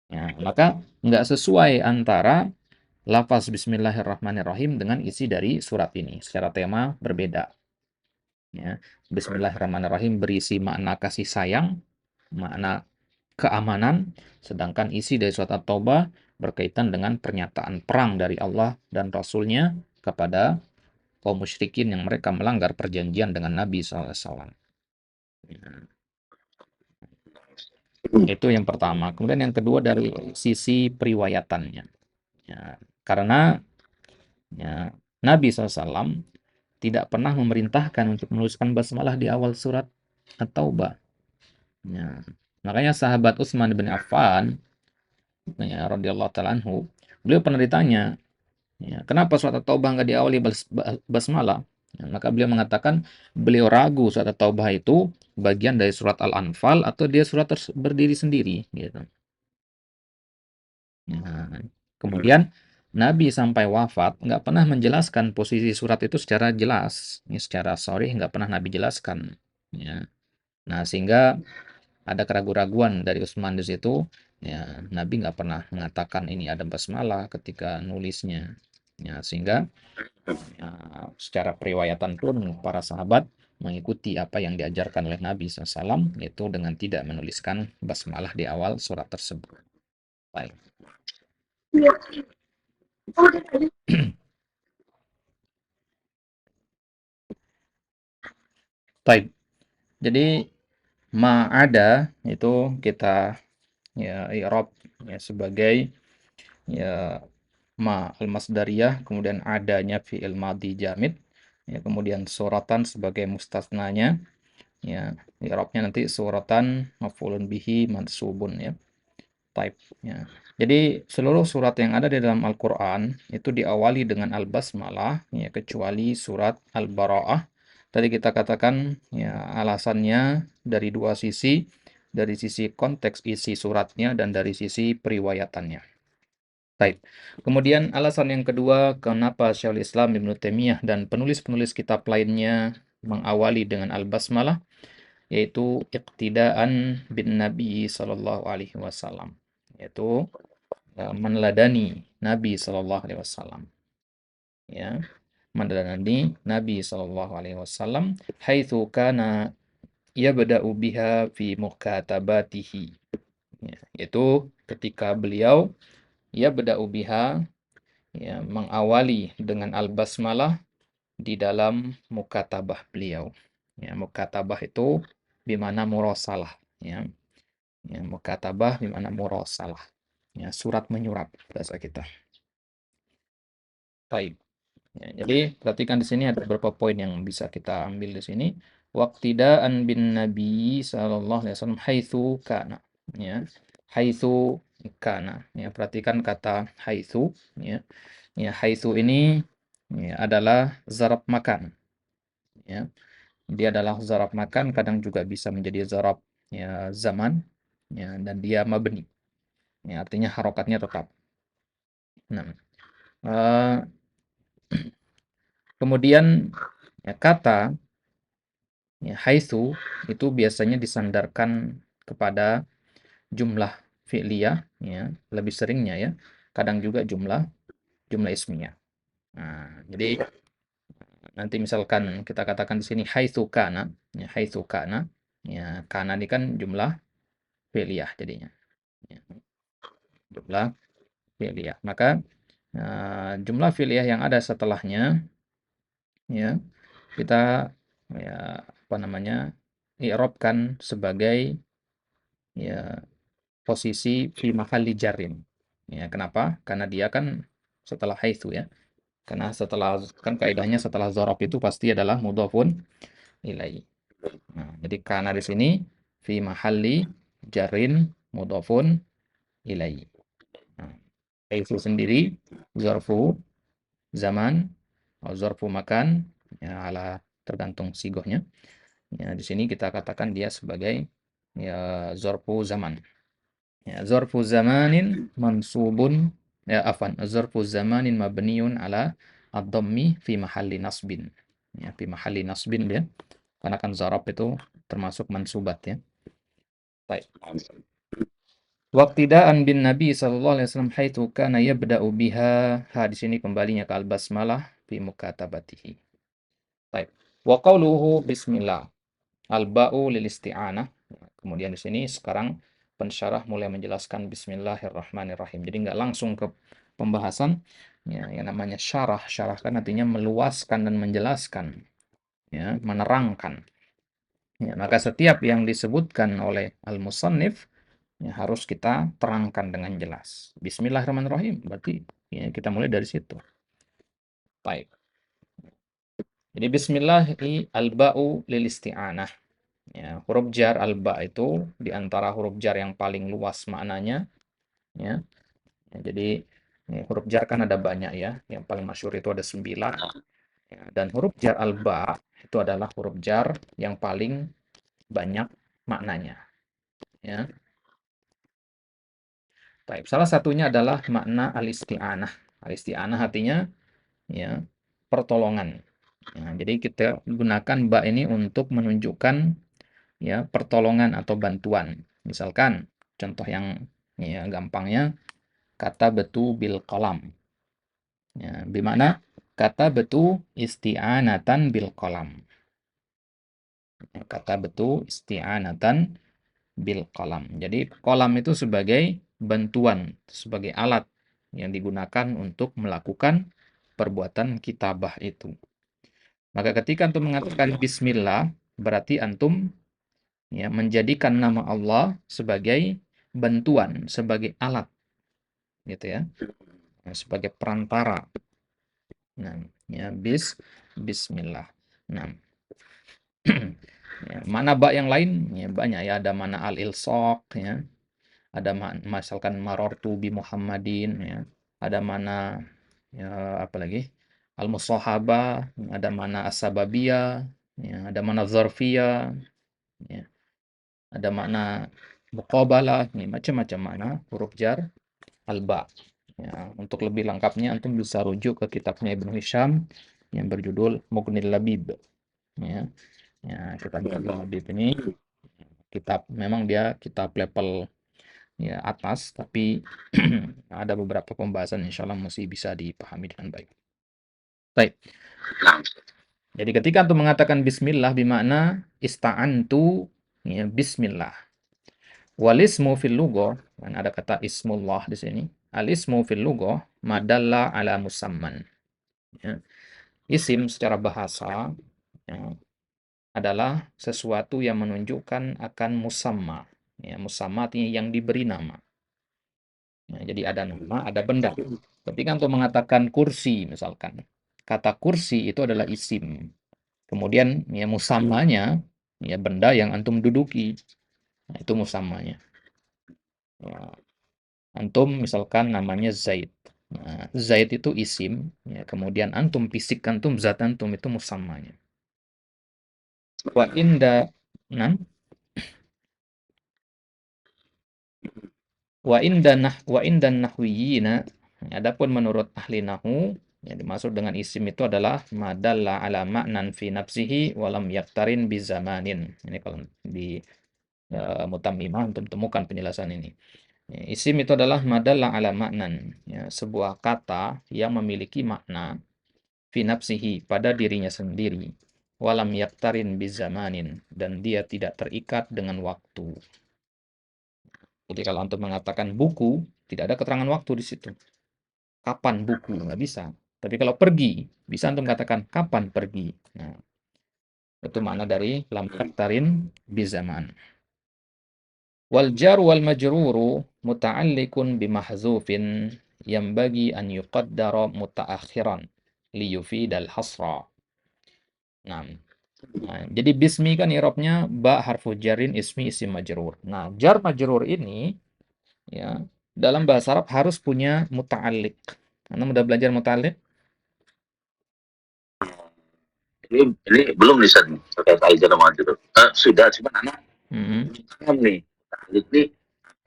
Ya, maka nggak sesuai antara lafaz Bismillahirrahmanirrahim dengan isi dari surat ini. Secara tema berbeda. Ya. Bismillahirrahmanirrahim berisi makna kasih sayang, makna keamanan, sedangkan isi dari surat At-Taubah berkaitan dengan pernyataan perang dari Allah dan Rasul-Nya kepada kaum musyrikin yang mereka melanggar perjanjian dengan Nabi SAW. Itu yang pertama. Kemudian yang kedua dari sisi periwayatannya. Ya, karena ya, Nabi SAW tidak pernah memerintahkan untuk menuliskan basmalah di awal surat At-Taubah. Ya, makanya sahabat Utsman bin Affan, ya, radhiyallahu ta'ala anhu, beliau pernah ditanya, ya, kenapa surat At-Taubah nggak diawali basmalah? Ya, maka beliau mengatakan beliau ragu surat At-Taubah itu bagian dari surat Al-Anfal atau dia surat berdiri sendiri, gitu. Nah, kemudian Nabi sampai wafat nggak pernah menjelaskan posisi surat itu secara jelas, ini secara sharih nggak pernah Nabi jelaskan. Ya. Nah, sehingga ada keraguan-raguan dari Utsman di situ. Ya, Nabi nggak pernah mengatakan ini ada basmalah ketika nulisnya. Ya, sehingga ya, secara periwayatan pun para sahabat mengikuti apa yang diajarkan oleh Nabi SAW, yaitu dengan tidak menuliskan basmalah di awal surat tersebut. Baik. Baik. Jadi ma'ada itu kita ya i'rab ya sebagai ya ma al-masdariyah, kemudian adanya fi'il madhi jamid, ya kemudian suratan sebagai mustasnanya, ya i'rabnya nanti suratan maf'ulun bihi mansubun ya. Type ya. Jadi seluruh surat yang ada di dalam Al-Qur'an itu diawali dengan al-basmalah ya kecuali surat Al-Bara'ah. Tadi kita katakan ya alasannya dari dua sisi, dari sisi konteks isi suratnya dan dari sisi periwayatannya. Baik. Kemudian alasan yang kedua kenapa Syekhul Islam Ibnu Taimiyah dan penulis-penulis kitab lainnya mengawali dengan al-basmalah yaitu iqtidaan bin Nabi sallallahu alaihi wasallam, yaitu meneladani Nabi sallallahu alaihi wasallam. Ya, meneladani Nabi sallallahu alaihi wasallam haitsu kana yabda'u biha fi mukatabatihi. Ya, yaitu ketika beliau yabda'u biha ya, mengawali dengan al-basmalah di dalam mukatabah beliau. Ya, mukatabah itu bimana murasalah. Ya, ya mukatabah bimana murasalah. Ya, surat menyurat bahasa kita. Baik. Ya, jadi perhatikan di sini ada beberapa poin yang bisa kita ambil di sini. Waqtidaan bin Nabi sallallahu alaihi wasallam haitsu kana. Ya, haitsu kana. Ya, perhatikan kata haitsu ya. Ya, haitsu ini ya, adalah zarab makan. Ya. Dia adalah zarab makan, kadang juga bisa menjadi zarab ya zaman ya dan dia mabni. Ya, artinya harokatnya tetap. Nah, eh, kemudian ya, kata ya, haitsu itu biasanya disandarkan kepada jumlah fi'liyah ya, lebih seringnya ya. Kadang juga jumlah ismiyah. Nah, jadi nanti misalkan kita katakan di sini haitsu kana, ya haitsu kana, ya kana ini kan jumlah fi'liyah jadinya. Ya, jumlah fi'liyah. Maka jumlah fi'liyah yang ada setelahnya ya kita ya apa namanya i'rabkan sebagai ya posisi fi mahalli jarrin. Ya, kenapa? Karena dia kan setelah haitsu ya. Karena setelah kan kaidahnya setelah dzaraf itu pasti adalah mudhafun ilaihi. Nah, jadi karena di sini fi mahalli jarrin mudhafun ilaihi. Nah, haitsu sendiri zarfu zaman atau zarfu makan ya ala tergantung sigohnya. Ya, di sini kita katakan dia sebagai ya zarfu zaman. Ya, zarfu zamanin mansubun ya afan zarfu zamanin mabniun ala ad-dhammi fi mahalli nasbin. Ya, fi mahalli nasbin dia. Karena kan zarab itu termasuk mansubat ya. Baik. Waqtidaan bin Nabi sallallahu alaihi wasallam haitsu kana yabda'u biha. Di sini kembalinya ke al-basmalah fi mukatabatihi. Baik. Wa qauluhu bismillah. Al-ba'u lil isti'anah. Kemudian di sini sekarang pensyarah mulai menjelaskan bismillahirrahmanirrahim. Jadi nggak langsung ke pembahasan ya, yang namanya syarah. Syarah kan artinya meluaskan dan menjelaskan, ya, menerangkan. Ya, maka setiap yang disebutkan oleh al-musannif ya, harus kita terangkan dengan jelas. Bismillahirrahmanirrahim. Berarti ya, kita mulai dari situ. Baik. Jadi bismillah al-ba'u lil isti'anah. Ya, huruf jar al-ba itu di antara huruf jar yang paling luas maknanya. Ya. Ya, jadi huruf jar kan ada banyak ya. Yang paling masyhur itu ada 9. Ya, dan huruf jar al-ba itu adalah huruf jar yang paling banyak maknanya. Ya. Baik, salah satunya adalah makna al-isti'anah. Al-isti'anah artinya ya pertolongan. Ya, jadi kita gunakan ba ini untuk menunjukkan ya pertolongan atau bantuan. Misalkan contoh yang ya gampangnya kata betu bil qalam. Ya, bimana kata betu isti'anatan bil qalam. Ya, kata betu isti'anatan bil qalam. Jadi qalam itu sebagai bantuan, sebagai alat yang digunakan untuk melakukan perbuatan kitabah itu. Maka ketika antum mengatakan bismillah, berarti antum ya menjadikan nama Allah sebagai bantuan, sebagai alat gitu ya. Sebagai perantara. Nah, ya bismillah. Nah. Ya, mana ba yang lain? Ya banyak ya, ada mana al-ilsaq ya. Ada misalkan marortu bi Muhammadin ya. Ada mana ya apa lagi? Al-musahaba, ada mana as-sababiyah, ya, ada mana zarfiyah, ya. Ada makna muqabalah, ini macam-macam makna huruf jar al-ba. Ya, untuk lebih lengkapnya antum bisa rujuk ke kitabnya Ibnu Hisham yang berjudul Mughnil Labib. Ya, ya kitab Mughnil Labib ini kitab memang dia kitab level ya atas, tapi ada beberapa pembahasan insya Allah masih bisa dipahami dengan baik. Baik. Jadi ketika antum mengatakan bismillah bermakna ista'antu ya, bismillah. Walismu fil lughah, kan ada kata ismullah di sini. Al-ismu fil lughah madalla ala musamman. Ya. Isim secara bahasa ya, adalah sesuatu yang menunjukkan akan musamma. Ya, musamma artinya yang diberi nama. Ya, jadi ada nama, ada benda. Ketika antum mengatakan kursi misalkan, kata kursi itu adalah isim. Kemudian ya musammanya ya benda yang antum duduki. Nah, itu musammanya. Ya. Antum misalkan namanya Zaid. Nah, Zaid itu isim, ya, kemudian antum fisik antum zat antum itu musammanya. Wa inda nan wa inda nahwiyina. Adapun menurut ahli nahwu yang dimaksud dengan isim itu adalah madalla ala ma'nan fi nafsihi walam yaktarin bi zamanin. Ini kalau di Mutammimah untuk temukan penjelasan ini. Ya, isim itu adalah madalla ala ma'nan, ya, sebuah kata yang memiliki makna fi nafsihi pada dirinya sendiri, walam yaktarin bizamanin, dan dia tidak terikat dengan waktu. Jadi kalau antum mengatakan buku, tidak ada keterangan waktu di situ. Kapan buku? Nggak bisa. Tapi kalau pergi, bisa antum katakan kapan pergi. Nah, itu makna dari lam yaktarin bizaman. Wal jar wal majruru muta'alliqun bimahzufin bagi an yuqaddara mutaakhiran liyufidal hasra. Nah, jadi bismi kan i'rabnya ba harfu jarin ismi isim majrur. Nah, jar majrur ini ya dalam bahasa Arab harus punya muta'alliq. Anda udah belajar muta'alliq? Ini belum bisa terkait al-jar majrur. Sudah, cuma anak paham nih. Talik nih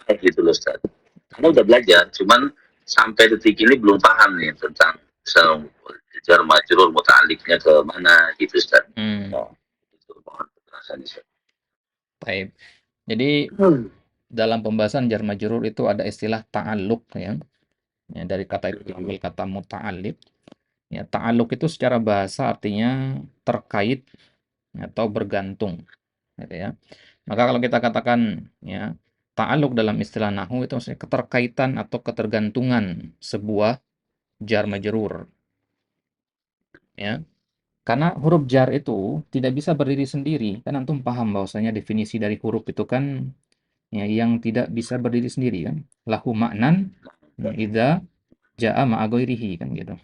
kayak gitu loh Ustaz. Karena udah belajar, cuman sampai detik ini belum paham nih tentang jar majrur muta'alliqnya ke mana gitu Ustaz. Oh, itu mohon penjelasan Ustaz. Baik. Jadi dalam pembahasan jar majrur itu ada istilah ta'alluq ya. Ya, dari kata itu diambil kata muta'alliq. Ya, ta'alluq itu secara bahasa artinya terkait atau bergantung, gitu ya. Maka kalau kita katakan ya, ta'alluq dalam istilah nahwu itu maksudnya keterkaitan atau ketergantungan sebuah jar majrur, ya. Karena huruf jar itu tidak bisa berdiri sendiri. Kan antum paham bahwasanya definisi dari huruf itu kan ya, yang tidak bisa berdiri sendiri kan. Lahu maknan idza jaa ma'a ghairihi kan gitu.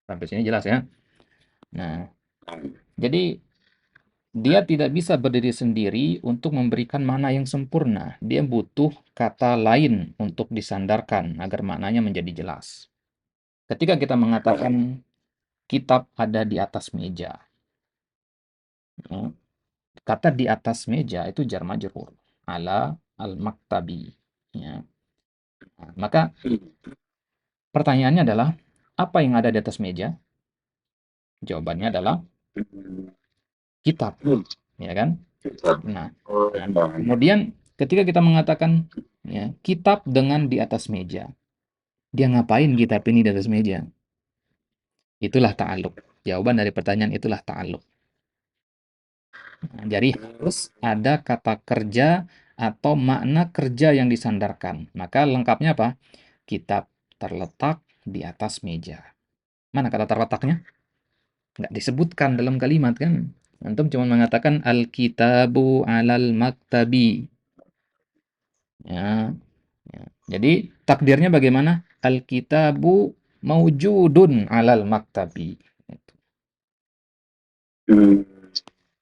Sampai sini jelas ya. Nah, jadi dia tidak bisa berdiri sendiri untuk memberikan makna yang sempurna. Dia butuh kata lain untuk disandarkan agar maknanya menjadi jelas. Ketika kita mengatakan kitab ada di atas meja, ya, kata di atas meja itu jar majrur ala al-maktabi. Ya. Nah, maka pertanyaannya adalah apa yang ada di atas meja? Jawabannya adalah kitab, ya kan? Nah, kemudian ketika kita mengatakan ya, kitab dengan di atas meja, dia ngapain kitab ini di atas meja? Itulah ta'alluq. Jawaban dari pertanyaan itulah ta'alluq. Nah, jadi harus ada kata kerja atau makna kerja yang disandarkan. Maka lengkapnya apa? Kitab terletak di atas meja. Mana kata terletaknya? Nggak disebutkan dalam kalimat kan? Antum cuma mengatakan al-kitabu alal maktabi. Ya, ya. Jadi takdirnya bagaimana? Al-kitabu maujudun alal maktabi.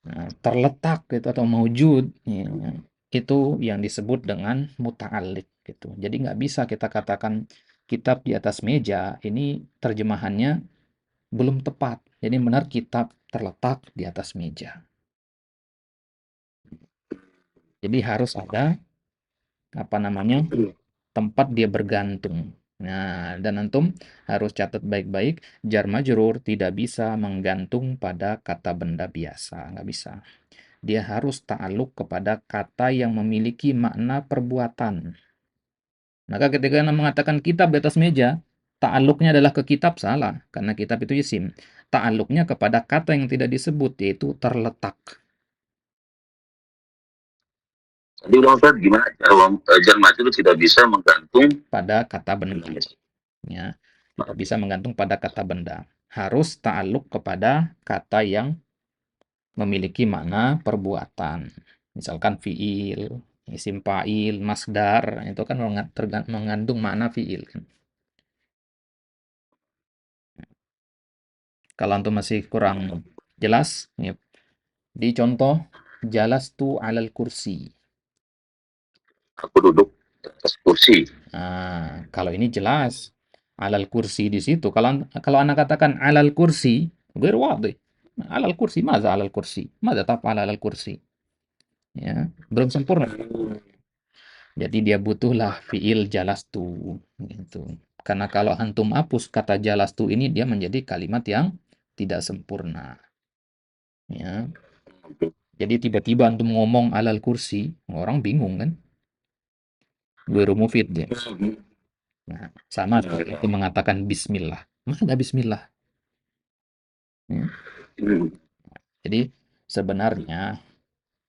Nah, terletak gitu atau maujud ya, itu yang disebut dengan muta'alliq gitu. Jadi nggak bisa kita katakan kitab di atas meja, ini terjemahannya belum tepat. Jadi benar kitab terletak di atas meja. Jadi harus ada apa namanya? Tempat dia bergantung. Nah, dan antum harus catat baik-baik, jar majrur tidak bisa menggantung pada kata benda biasa, nggak bisa. Dia harus ta'aluk kepada kata yang memiliki makna perbuatan. Maka ketika Anda mengatakan kitab di atas meja, ta'aluknya adalah ke kitab, salah. Karena kitab itu isim. Ta'aluknya kepada kata yang tidak disebut, yaitu terletak. Jadi Bang Ustaz gimana jar majrur tidak bisa menggantung Pada kata benda. Ya, tidak bisa menggantung pada kata benda. Harus ta'aluk kepada kata yang memiliki makna perbuatan. Misalkan fiil, isim fa'il, masdar, itu kan mengandung makna fiil kan. Kalau antum masih kurang jelas, ya, di contoh jalastu alal kursi. aku duduk di atas kursi. Nah, kalau ini jelas alal kursi di situ. Kalau anak katakan alal kursi, ghairu wadih. Alal kursi, maza alal kursi? Maza taf'al alal kursi? Ya, belum sempurna. Jadi dia butuhlah fiil jalastu gitu. Karena kalau antum hapus kata jalastu ini dia menjadi kalimat yang tidak sempurna. Ya. Jadi tiba-tiba antum ngomong alal kursi, orang bingung kan? Ghairu mufid dia. Nah, sama seperti itu mengatakan bismillah. Masa ada bismillah? Ya. Jadi sebenarnya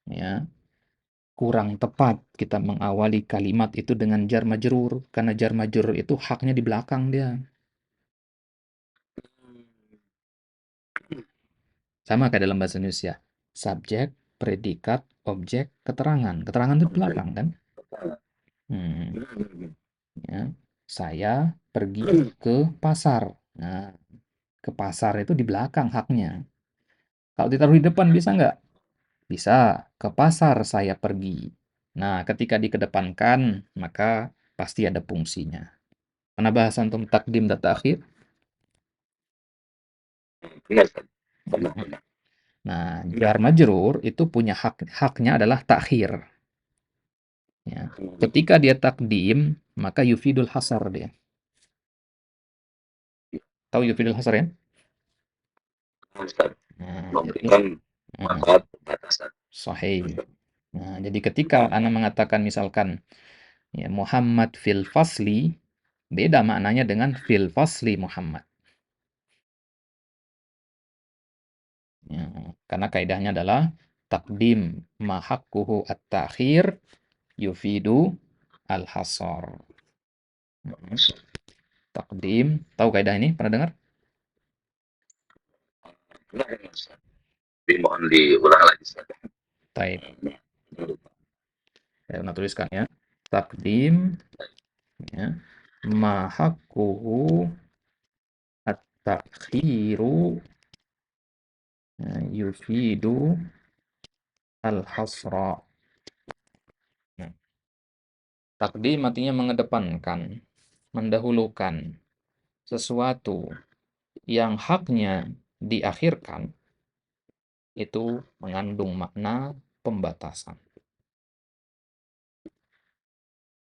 ya kurang tepat kita mengawali kalimat itu dengan jar majrur karena jar majrur itu haknya di belakang dia. Sama kayak dalam bahasa Indonesia. Subjek, predikat, objek, keterangan. Keterangan itu di belakang kan? Hmm, ya. Saya pergi ke pasar. Nah, ke pasar itu di belakang haknya. Kalau ditaruh di depan bisa nggak? Bisa. Ke pasar saya pergi. Nah, ketika dikedepankan, maka pasti ada fungsinya. Mana bahasan tentang takdim dan takhir? Nah, jar majrur itu punya haknya adalah takhir. Ya. Ketika dia takdim, maka yufidul hasar dia. Tahu yufidul hasar ya? Nah, jadi, Memberikan nah, manfaat batasan. Sahih. Nah, jadi ketika ana mengatakan misalkan ya Muhammad fil fasli, beda maknanya dengan fil fasli Muhammad. Ya, karena kaidahnya adalah takdim ma haqquhu at-ta'khir yufidu al-hasar. Takdim, tahu kaidah ini? Pernah dengar? Mohon diulang lagi. Taib. Saya pernah tuliskan ya. Takdim ya. Ma haqquhu at-ta'khiru yufidu al-hasra. Nah, takdim artinya mengedepankan, mendahulukan sesuatu yang haknya diakhirkan itu mengandung makna pembatasan.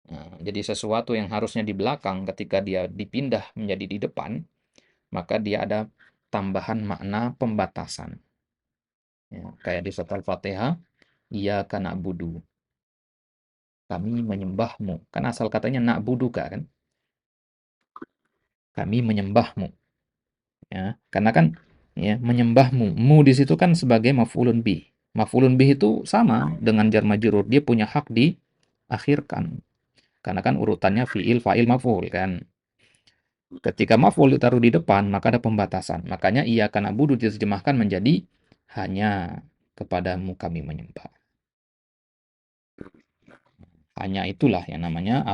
Nah, jadi sesuatu yang harusnya di belakang ketika dia dipindah menjadi di depan, maka dia ada tambahan makna pembatasan. Ya, kayak di surat Al-Fatihah, Iyyaka na'budu. Kami menyembahmu. Kan asal katanya na'buduka kan? Kami menyembahmu. Ya, karena kan ya menyembahmu. Mu di situ kan sebagai maf'ulun bih. Maf'ulun bih itu sama dengan jar majrur. Dia punya hak diakhirkan. Karena kan urutannya fi'il, fa'il, maf'ul kan. Ketika maf'ul ditaruh di depan, maka ada pembatasan. Makanya ia akan abudu diterjemahkan menjadi hanya kepadamu kami menyembah. Hanya itulah yang namanya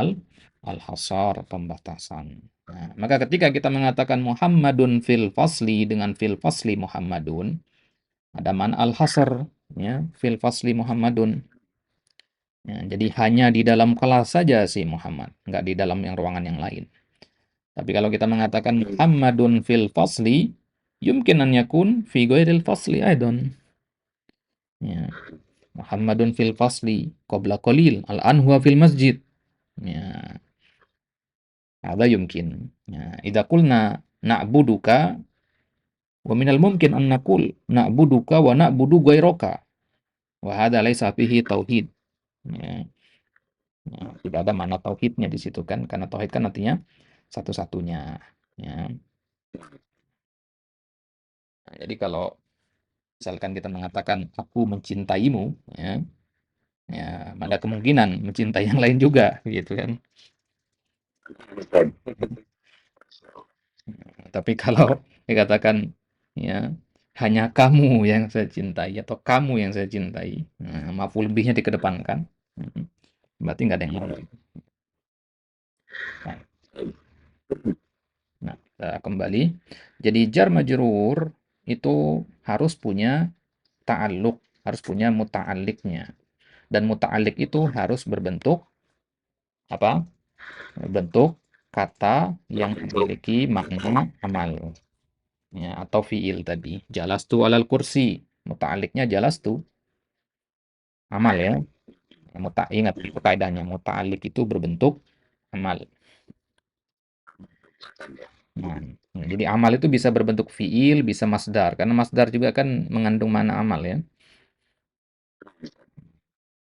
al-hasar, pembatasan. Nah, maka ketika kita mengatakan Muhammadun fil fasli dengan fil fasli Muhammadun, ada man al-hasar, ya, fil fasli Muhammadun. Ya, jadi hanya di dalam kelas saja si Muhammad, nggak di dalam yang ruangan yang lain. Tapi kalau kita mengatakan Muhammadun fil fasli, yumkin an yakun fi ghairil fasli aidon. Ya. Muhammadun fil fasli qabla qalil, al-an huwa fil masjid. Ya, ada yumkin. Ya, idza qulna na'buduka wa minal mumkin an naqul na'buduka wa na'budu ghairaka. Wa hadza laisa fihi tauhid. Ya. Ya, tidak ada makna tauhidnya di situ kan, karena tauhid kan artinya satu-satunya. Ya. Nah, jadi kalau misalkan kita mengatakan aku mencintaimu, ya, ya ada kemungkinan mencintai yang lain juga, gitu kan. Tapi kalau dikatakan ya hanya kamu yang saya cintai atau kamu yang saya cintai, nah, maf'ul bihnya dikedepankan, berarti nggak ada yang mau. Nah, nah, kita kembali. Jadi jar majrur itu harus punya ta'alluq, harus punya muta'alliqnya. Dan muta'alliq itu harus berbentuk apa? Bentuk kata yang memiliki makna amal. Ya, atau fiil tadi. Jalastu alal kursi. Muta'alliqnya jalastu. Amal ya. Ingat itu kaidahnya. Muta'alliq itu berbentuk amal. Nah, jadi amal itu bisa berbentuk fiil, bisa masdar. Karena masdar juga kan mengandung makna amal ya.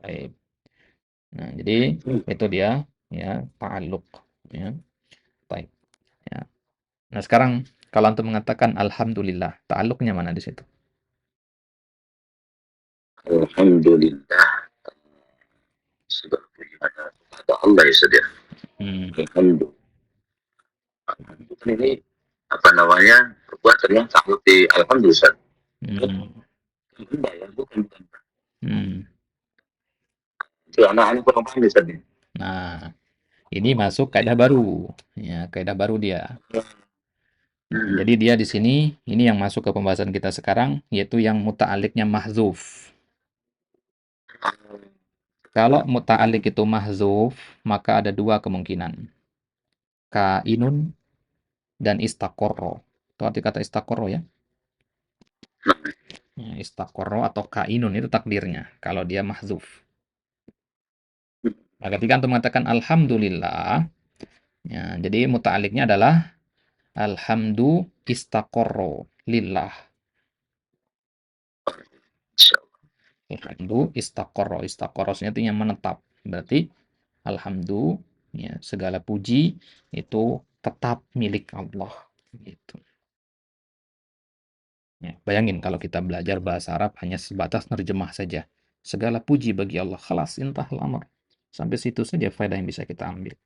Baik. Nah, jadi itu dia ya ta'alluq ya. Baik. Ya. Nah, sekarang kalau antum mengatakan alhamdulillah, ta'alluqnya mana di situ? Alhamdulillah. Sudah kepada Allah ya sudah. Alhamdulillah. Ini apa namanya perbuatan yang seperti alhamdulillah. Ya, bukan. Itu anak-anak kurang paham bisa. Nah, ini masuk kaidah baru. Ya, kaidah baru dia. Jadi dia di sini, ini yang masuk ke pembahasan kita sekarang, yaitu yang muta'aliknya mahzuf. Kalau muta'alik itu mahzuf, maka ada dua kemungkinan. Kainun dan istaqorro. Itu arti kata istaqorro ya. Ya, istaqorro atau kainun itu takdirnya, kalau dia mahzuf. Nah, ketika antum mengatakan alhamdulillah, ya, jadi muta'aliknya adalah alhamdu istaqorro lillah. Alhamdu istaqorosnya itu yang menetap. Berarti alhamdu, ya, segala puji itu tetap milik Allah. Gitu. Ya, bayangin kalau kita belajar bahasa Arab hanya sebatas nerjemah saja. Segala puji bagi Allah. Khalas, intah lamar. Sampai situ saja faedah yang bisa kita ambil.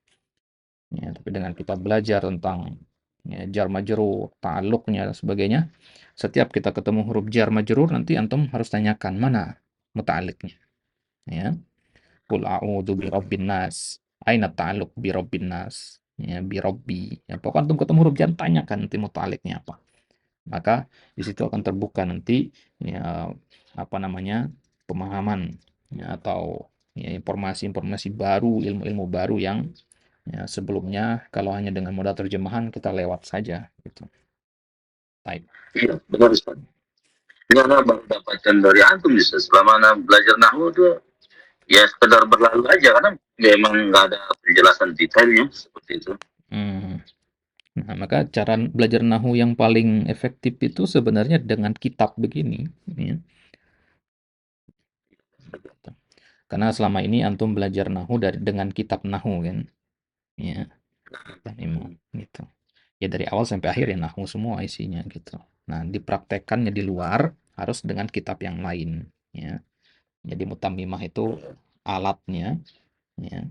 Ya, tapi dengan kita belajar tentang, ya, jar majrur, ta'alluqnya dan sebagainya, setiap kita ketemu huruf jar majrur nanti antum harus tanyakan mana muta'alliqnya. Ya. Qul a'udzu birabbin nas. Aina ta'alluq birabbin nas? Ya, birabbi. Ya, pokoknya antum ketemu huruf jar tanyakan nanti muta'alliqnya apa. Maka di situ akan terbuka nanti, ya, apa namanya, pemahaman, ya, atau, ya, informasi-informasi baru, ilmu-ilmu baru yang, ya, sebelumnya kalau hanya dengan modal terjemahan kita lewat saja gitu. Baik. Iya, benar Ustaz. Ini anak baru dapatkan dari antum Ustaz. Selama anak belajar nahwu tuh ya sekedar berlalu aja karena memang nggak ada penjelasan detailnya seperti itu. Nah, maka cara belajar nahu yang paling efektif itu sebenarnya dengan kitab begini, ya. Karena selama ini antum belajar nahu dengan kitab nahu kan, ya, gitu. Ya dari awal sampai akhir ya nahu semua isinya gitu. Nah, dipraktekkannya di luar harus dengan kitab yang lain, ya. Jadi mutammimah itu alatnya, ya.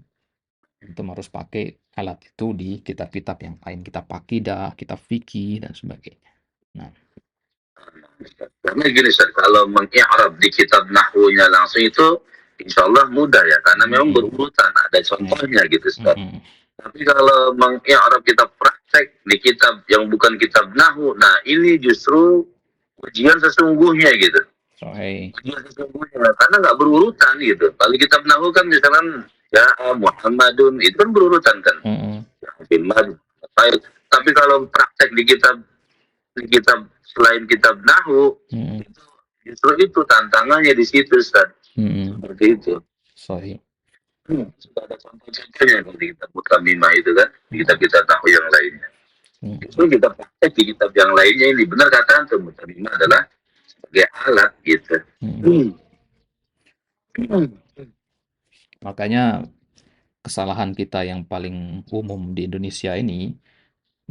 Antum harus pakai alat itu di kitab-kitab yang lain, kitab akidah, kitab fikih dan sebagainya. Nah, Karena gini Ustaz, kalau mengi'rab di kitab nahwunya langsung itu insya Allah mudah ya, karena memang berurutan, ada contohnya gitu Ustaz. Tapi kalau mengi'rab kitab praktek di kitab yang bukan kitab nahwu, nah ini justru ujian sesungguhnya gitu. Ujian sesungguhnya, karena nggak berurutan gitu. Kalau kitab nahwu kan misalkan ya Muhammadun, itu kan berurutan kan. Tapi kalau praktek di kitab selain kitab nahwu, itu justru itu tantangannya di situ Ustaz. Seperti itu. Sahih. Sudah ada contoh-contohnya kalau di kitab Mutamimah itu kan, di kitab-kitab nahwu yang lainnya. Justru kita praktek di kitab yang lainnya ini benar kata antum, Mutamimah adalah sebagai alat gitu. Makanya kesalahan kita yang paling umum di Indonesia ini,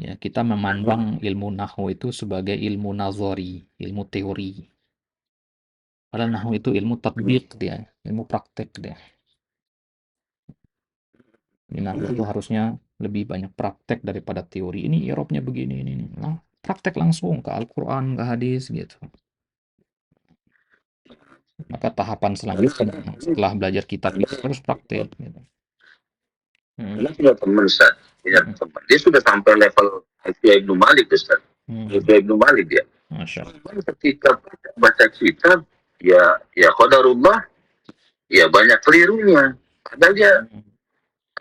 ya, kita memandang ilmu nahwu itu sebagai ilmu nazari, ilmu teori. Padahal nahwu itu ilmu tatbiq dia, ilmu praktek dia. Nahwu itu harusnya lebih banyak praktek daripada teori. Ini i'rabnya begini, ini. Nah, praktek langsung ke Al-Quran, ke hadis gitu. Maka tahapan selanjutnya setelah belajar kitab itu harus praktek gitu. Karena punya teman Ustaz, punya teman. Dia sudah sampai level Alfiya Ibnu Malik Ustaz. Alfiya Ibnu Malik dia. Masya Allah. Ketika baca kitab, ya qadarullah, ya banyak kelirunya. Padahal dia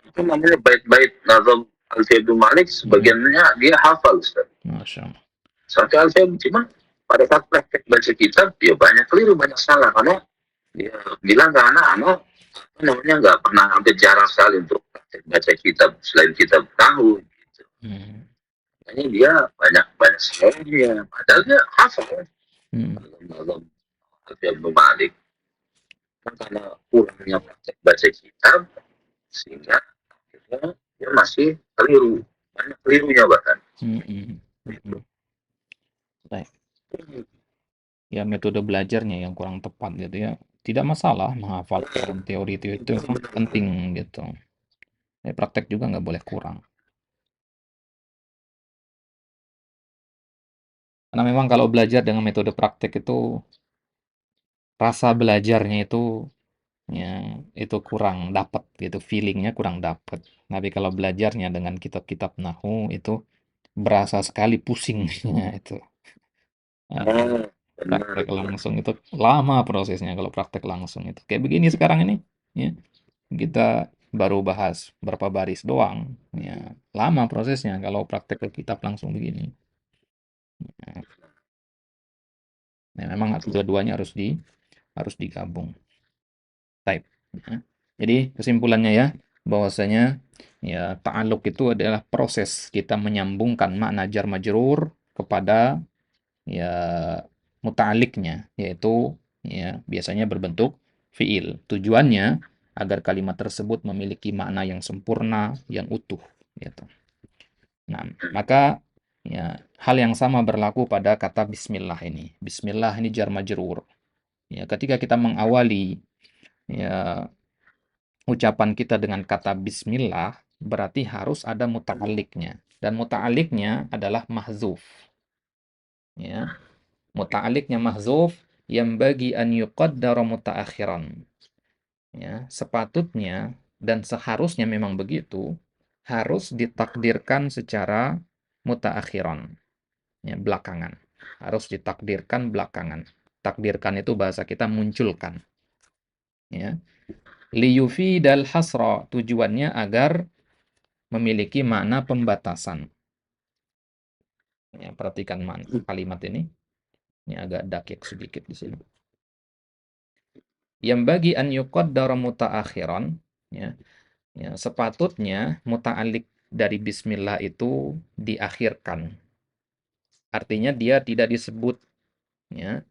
itu namanya bait-bait nazam Alfiya Ibnu Malik, sebagiannya dia hafal Ustaz. Masya Allah. Satu Alfiya cuma pada saat praktek baca kitab, ya banyak keliru, banyak salah. Karena dia bilang ke anak-anak, namanya nggak pernah, hampir jarang sekali untuk baca kitab selain kitab tahu gitu. Makanya dia banyak salahnya, padahal dia hafal. Malam Ibnu Malik kan karena kurangnya praktek baca kitab sehingga akhirnya dia masih keliru, banyak kelirunya bahkan. Baik. Ya metode belajarnya yang kurang tepat gitu ya. Tidak masalah menghafalkan teori itu penting gitu. Ya, praktek juga nggak boleh kurang. Karena memang kalau belajar dengan metode praktek itu rasa belajarnya itu, ya, itu kurang dapat gitu, feelingnya kurang dapat. Tapi kalau belajarnya dengan kitab-kitab nahwu itu berasa sekali pusingnya itu. Praktek langsung itu lama prosesnya kalau praktek langsung itu. Kayak begini sekarang ini, ya. Kita baru bahas berapa baris doang, ya. Lama prosesnya kalau praktek ke kitab langsung begini. Nah, memang dua-duanya harus digabung. Type. Ya. Jadi kesimpulannya ya, bahwasanya ya ta'alluq itu adalah proses kita menyambungkan makna jar majrur kepada ya muta'alliqnya, yaitu ya, biasanya berbentuk fiil. Tujuannya agar kalimat tersebut memiliki makna yang sempurna, yang utuh, gitu. Nah, maka ya, hal yang sama berlaku pada kata bismillah ini. Bismillah ini jar majrur. Ya, ketika kita mengawali ya ucapan kita dengan kata bismillah, berarti harus ada muta'alliqnya. Dan muta'alliqnya adalah mahzuf. Ya, muta'alliqnya mahzuf yang bagi an yuqaddara mutaakhiran. Ya, sepatutnya dan seharusnya memang begitu, harus ditakdirkan secara mutaakhiran. Ya, belakangan. Harus ditakdirkan belakangan. Takdirkan itu bahasa kita munculkan. Ya. Liyufidal hasra, tujuannya agar memiliki makna pembatasan. Ya, perhatikan kalimat ini. Ini agak dakik sedikit di sini. Yang bagi an yuqaddara mutaakhiran, ya, ya, sepatutnya muta'alliq dari bismillah itu diakhirkan. Artinya dia tidak disebut, ya.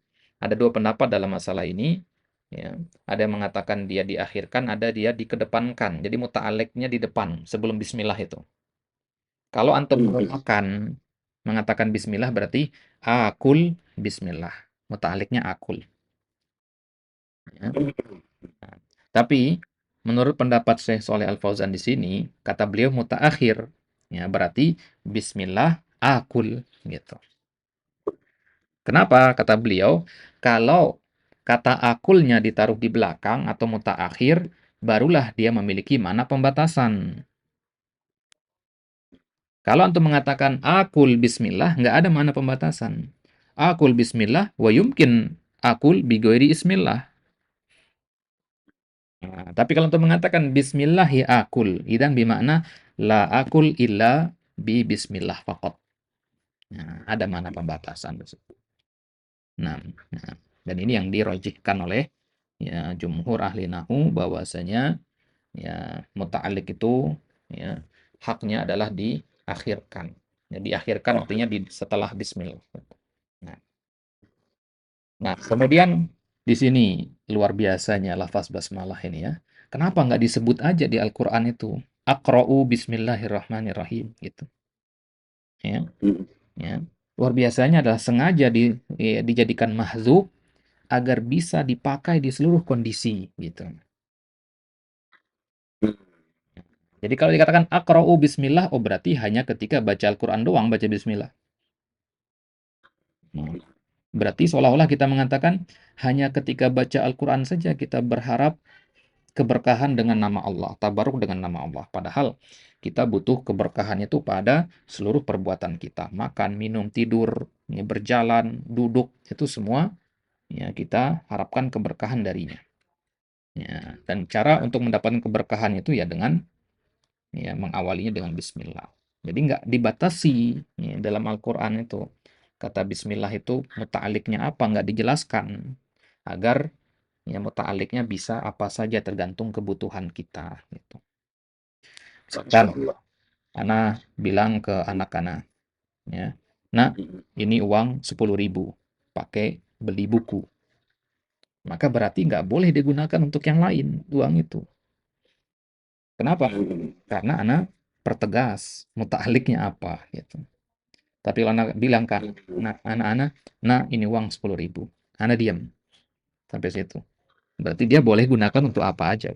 Ada dua pendapat dalam masalah ini, ya. Ada yang mengatakan dia diakhirkan, ada dia dikedepankan. Jadi muta'alliqnya di depan sebelum bismillah itu. Kalau antum mengatakan bismillah berarti akul bismillah. Muta'alliqnya akul. Ya. Nah, tapi menurut pendapat Syekh Shalih Al Fauzan di sini, kata beliau mutaakhir. Ya, berarti bismillah akul gitu. Kenapa? Kata beliau, kalau kata akulnya ditaruh di belakang atau mutaakhir, barulah dia memiliki makna pembatasan. Kalau antum mengatakan akul bismillah, nggak ada makna pembatasan. Akul bismillah wa yumkin akul bigoiri ismillah. Nah, tapi kalau untuk mengatakan bismillahi akul, idan bimakna la akul illa bi bismillah faqat. Nah, ada mana pembatasan tersebut. Nah, dan ini yang dirojihkan oleh ya jumhur ahli nahu bahwasanya ya muta'alliq itu ya haknya adalah diakhirkan. Ya, diakhirkan artinya setelah bismillah. Nah, kemudian di sini luar biasanya lafaz basmalah ini ya. Kenapa nggak disebut aja di Al-Quran itu? Aqra'u bismillahirrahmanirrahim gitu. Ya, ya. Luar biasanya adalah sengaja dijadikan mahzub agar bisa dipakai di seluruh kondisi gitu. Jadi kalau dikatakan aqra'u bismillah, oh berarti hanya ketika baca Al-Quran doang baca bismillah. Nah, berarti seolah-olah kita mengatakan hanya ketika baca Al-Quran saja kita berharap keberkahan dengan nama Allah, tabaruk dengan nama Allah. Padahal kita butuh keberkahan itu pada seluruh perbuatan kita. Makan, minum, tidur, ya, berjalan, duduk, itu semua ya kita harapkan keberkahan darinya. Ya, dan cara untuk mendapatkan keberkahan itu ya dengan ya mengawalinya dengan bismillah. Jadi nggak dibatasi ya, dalam Al-Quran itu. Kata bismillah itu muta'aliknya apa, nggak dijelaskan. Agar ya muta'aliknya bisa apa saja tergantung kebutuhan kita gitu. Misalkan Ana bilang ke anak-anak ya, "Nak, ini uang 10.000 pakai beli buku." Maka berarti nggak boleh digunakan untuk yang lain uang itu. Kenapa? Karena Ana pertegas muta'aliknya apa gitu. Tapi kalau Ana bilang kan, anak-anak, "Nah, ini uang 10.000." Ana diam sampai situ. Berarti dia boleh gunakan untuk apa aja.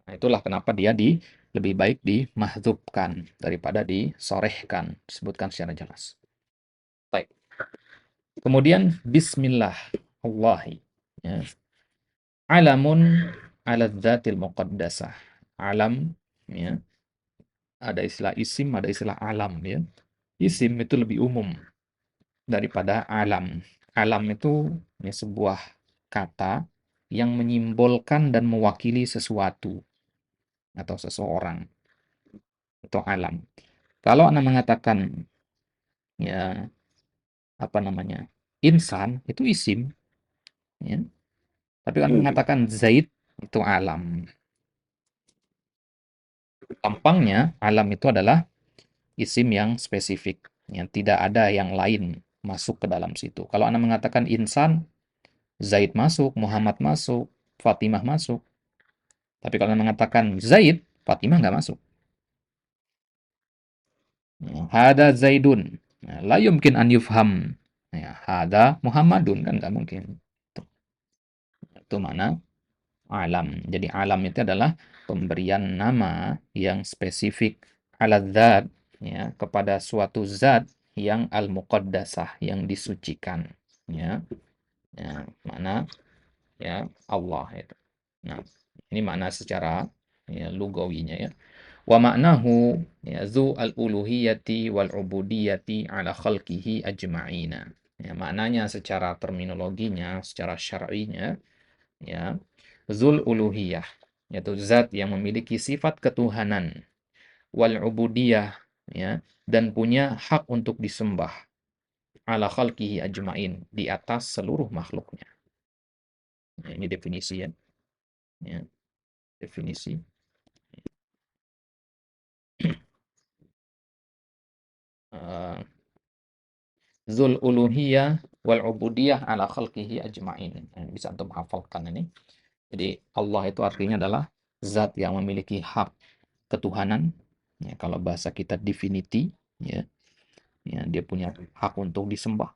Nah, itulah kenapa dia lebih baik dimahdzubkan daripada disorehkan, disebutkan secara jelas. Baik. Kemudian bismillah Allahi. Ya. Alamun ala dzatil muqaddasah. Alam ya. Ada istilah isim, ada istilah alam ya. Isim itu lebih umum daripada alam. Alam itu ya, sebuah kata yang menyimbolkan dan mewakili sesuatu atau seseorang. Itu alam. Kalau Anda mengatakan ya apa namanya? Insan itu isim ya. Tapi kalau mengatakan Zaid itu alam. Tampangnya alam itu adalah isim yang spesifik, yang tidak ada yang lain masuk ke dalam situ. Kalau Anda mengatakan insan, Zaid masuk, Muhammad masuk, Fatimah masuk. Tapi kalau Anda mengatakan Zaid, Fatimah nggak masuk. Hada Zaidun. La yumkin an yufham. Hada Muhammadun, kan nggak mungkin. Itu mana? Alam. Jadi alam itu adalah pemberian nama yang spesifik ala dzat, ya, kepada suatu zat yang al-muqaddasah, yang disucikan, ya. Ya, mana ya Allah itu. Nah, ini makna secara ya lugawinya ya. Wa maknahu ya zu al-uluhiyati wal ubudiyati ala khalqihi ajma'ina. Ya, maknanya secara terminologinya, secara syar'inya ya, zul uluhiyah, yaitu zat yang memiliki sifat ketuhanan, wal ubudiyah, ya, dan punya hak untuk disembah, ala khalqihi ajmain, di atas seluruh makhluknya. Nah, ini definisi ya. Ya, definisi. Uh, Zul uluhiyah wal ubudiyah ala khalqihi ajmain. Nah, bisa untuk menghafalkan ini. Jadi Allah itu artinya adalah zat yang memiliki hak ketuhanan. Ya, kalau bahasa kita divinity, ya, ya, dia punya hak untuk disembah.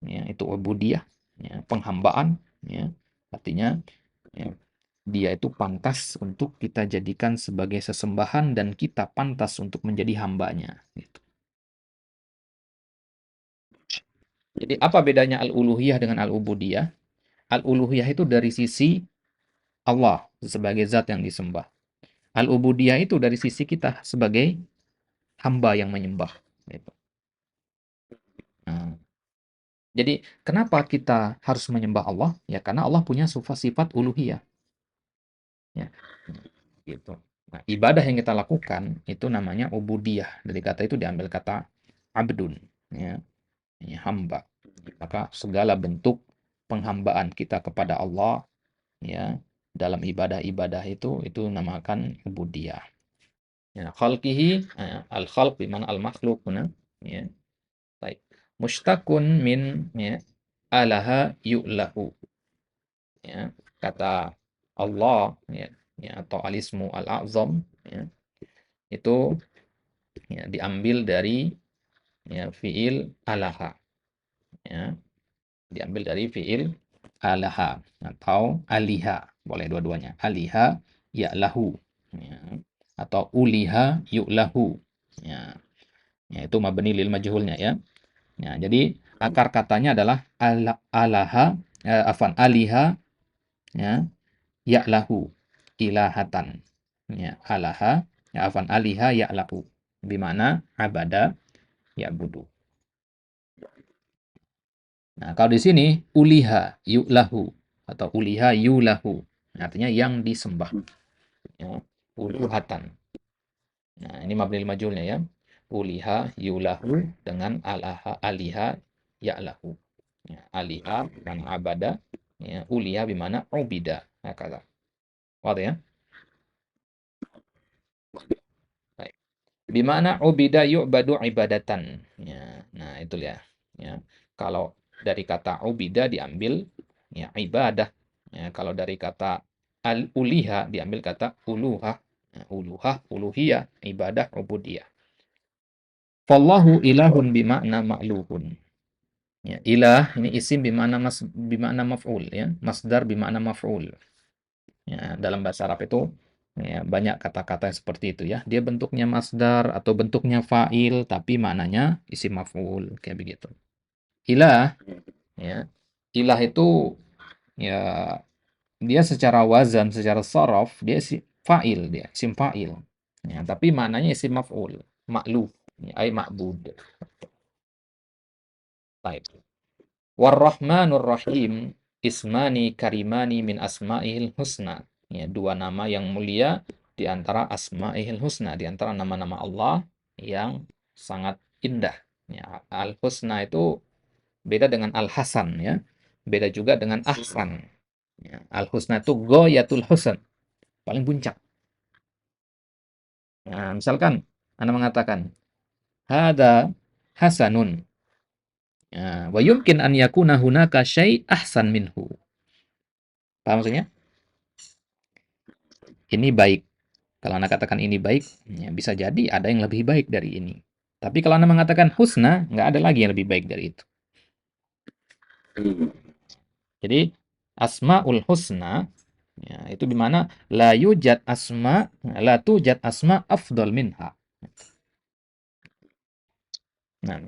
Ya, itu ubudiyah, ya, penghambaan. Ya, artinya ya, dia itu pantas untuk kita jadikan sebagai sesembahan dan kita pantas untuk menjadi hambanya. Gitu. Jadi apa bedanya al-uluhiyah dengan al-ubudiyah? Al-uluhiyah itu dari sisi Allah sebagai zat yang disembah. Al-ubudiyah itu dari sisi kita sebagai hamba yang menyembah. Gitu. Nah, jadi kenapa kita harus menyembah Allah? Ya karena Allah punya sifat-sifat uluhiyah. Ya, gitu. Nah, ibadah yang kita lakukan itu namanya ubudiyah. Dari kata itu diambil kata abdun, ya, ya hamba. Maka segala bentuk penghambaan kita kepada Allah, ya, dalam ibadah-ibadah itu namakan ubudiyah. Ya, khalqihi, al-khalq bi mana al-makhluk, ya. Baik. Mushtaqun min ya, alaha yu'lahu. Ya, kata Allah ya, ya atau alismu al-a'zam ya, itu ya, diambil dari ya, fiil alaha ya, diambil dari fiil alaha atau aliha, boleh dua-duanya, aliha ya'lahu ya, atau uliha yu'lahu ya. Ya, itu mabni lil majhulnya ya. Ya, jadi akar katanya adalah alaha afan aliha ya ya'lahu ilahatan. Ya, alaha ya afan aliha ya'lahu bimana abada ya'budu. Nah, kalau di sini uliha yu'lahu atau uliha yu'lahu artinya yang disembah. Ya, uluhatan. Nah, ini mabnil majhulnya ya. Uliha yulahu dengan alaha aliha ya'lahu. Ya, aliha bimana abada, ya, uliha bimana ubida. Nah, kata. Wadah ya? Baik. Bimana ubida yu'badu ibadatan. Ya, nah itu ya. Ya. Kalau dari kata ubida diambil ya ibadah. Ya, kalau dari kata al-uliha diambil kata uluha. Ya, uluha, uluhiyah, ibadah, ubudiyah. Fallahu ilahun bimakna ma'luhun. Ya, ilah ini isim bimakna maf'ul ya, masdar bimakna maf'ul. Ya, dalam bahasa Arab itu ya, banyak kata-kata yang seperti itu ya. Dia bentuknya masdar atau bentuknya fa'il tapi maknanya isim maf'ul kayak begitu. Ilah ya. Ilah itu ya dia secara wazan, secara sorof dia fa'il, dia isim fa'il. Ya, tapi maknanya isim maf'ul, ma'luf, ya, ay ma'bud. Baik. War-Rahmanur Rahim ismani karimani min asma'il husna. Ya, dua nama yang mulia di antara asma'il husna, di antara nama-nama Allah yang sangat indah. Ya, Al-Husna itu beda dengan Al-Hasan ya. Beda juga dengan Ahsan. Ya, Al-Husna itu ghayatul husn, paling puncak. Nah, misalkan Anda mengatakan hada hasanun. Ya, wa yumkin an yakuna hunaka syai' ahsan minhu. Paham maksudnya? Ini baik. Kalau Anda katakan ini baik, ya bisa jadi ada yang lebih baik dari ini. Tapi kalau Anda mengatakan husna, nggak ada lagi yang lebih baik dari itu. Jadi asmaul husna ya, itu di mana la tujad asma afdal minha. Nah,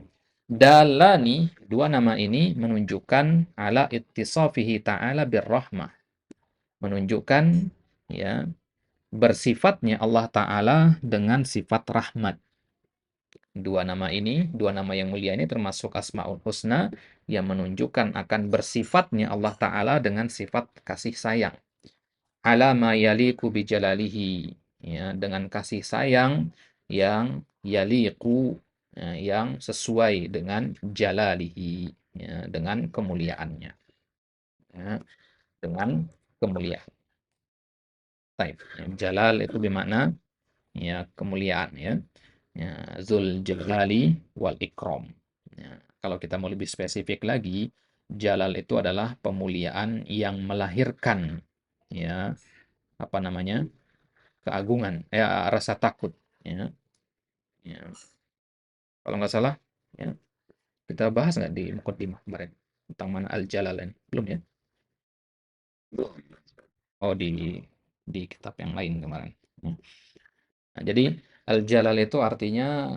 dalani dua nama ini menunjukkan ala ittisafihi ta'ala birrahmah. Menunjukkan ya bersifatnya Allah Ta'ala dengan sifat rahmat. Dua nama ini, dua nama yang mulia ini termasuk Asmaul Husna yang menunjukkan akan bersifatnya Allah Ta'ala dengan sifat kasih sayang. Ala ma yaliku bijalalihi. Ya, dengan kasih sayang yang yaliku, ya, yang sesuai dengan jalalihi, ya, dengan kemuliaannya. Ya, dengan kemuliaan. Taib. Jalal itu bermakna ya kemuliaan ya. Ya, Zul Jalali wal Ikram. Ya, kalau kita mau lebih spesifik lagi, Jalal itu adalah pemuliaan yang melahirkan ya apa namanya keagungan, ya rasa takut. Ya, ya. Kalau nggak salah, ya kita bahas nggak di Muqaddimah kemarin tentang mana Al Jalalain? Belum ya? Oh di kitab yang lain kemarin. Ya. Nah, jadi Al Jalal itu artinya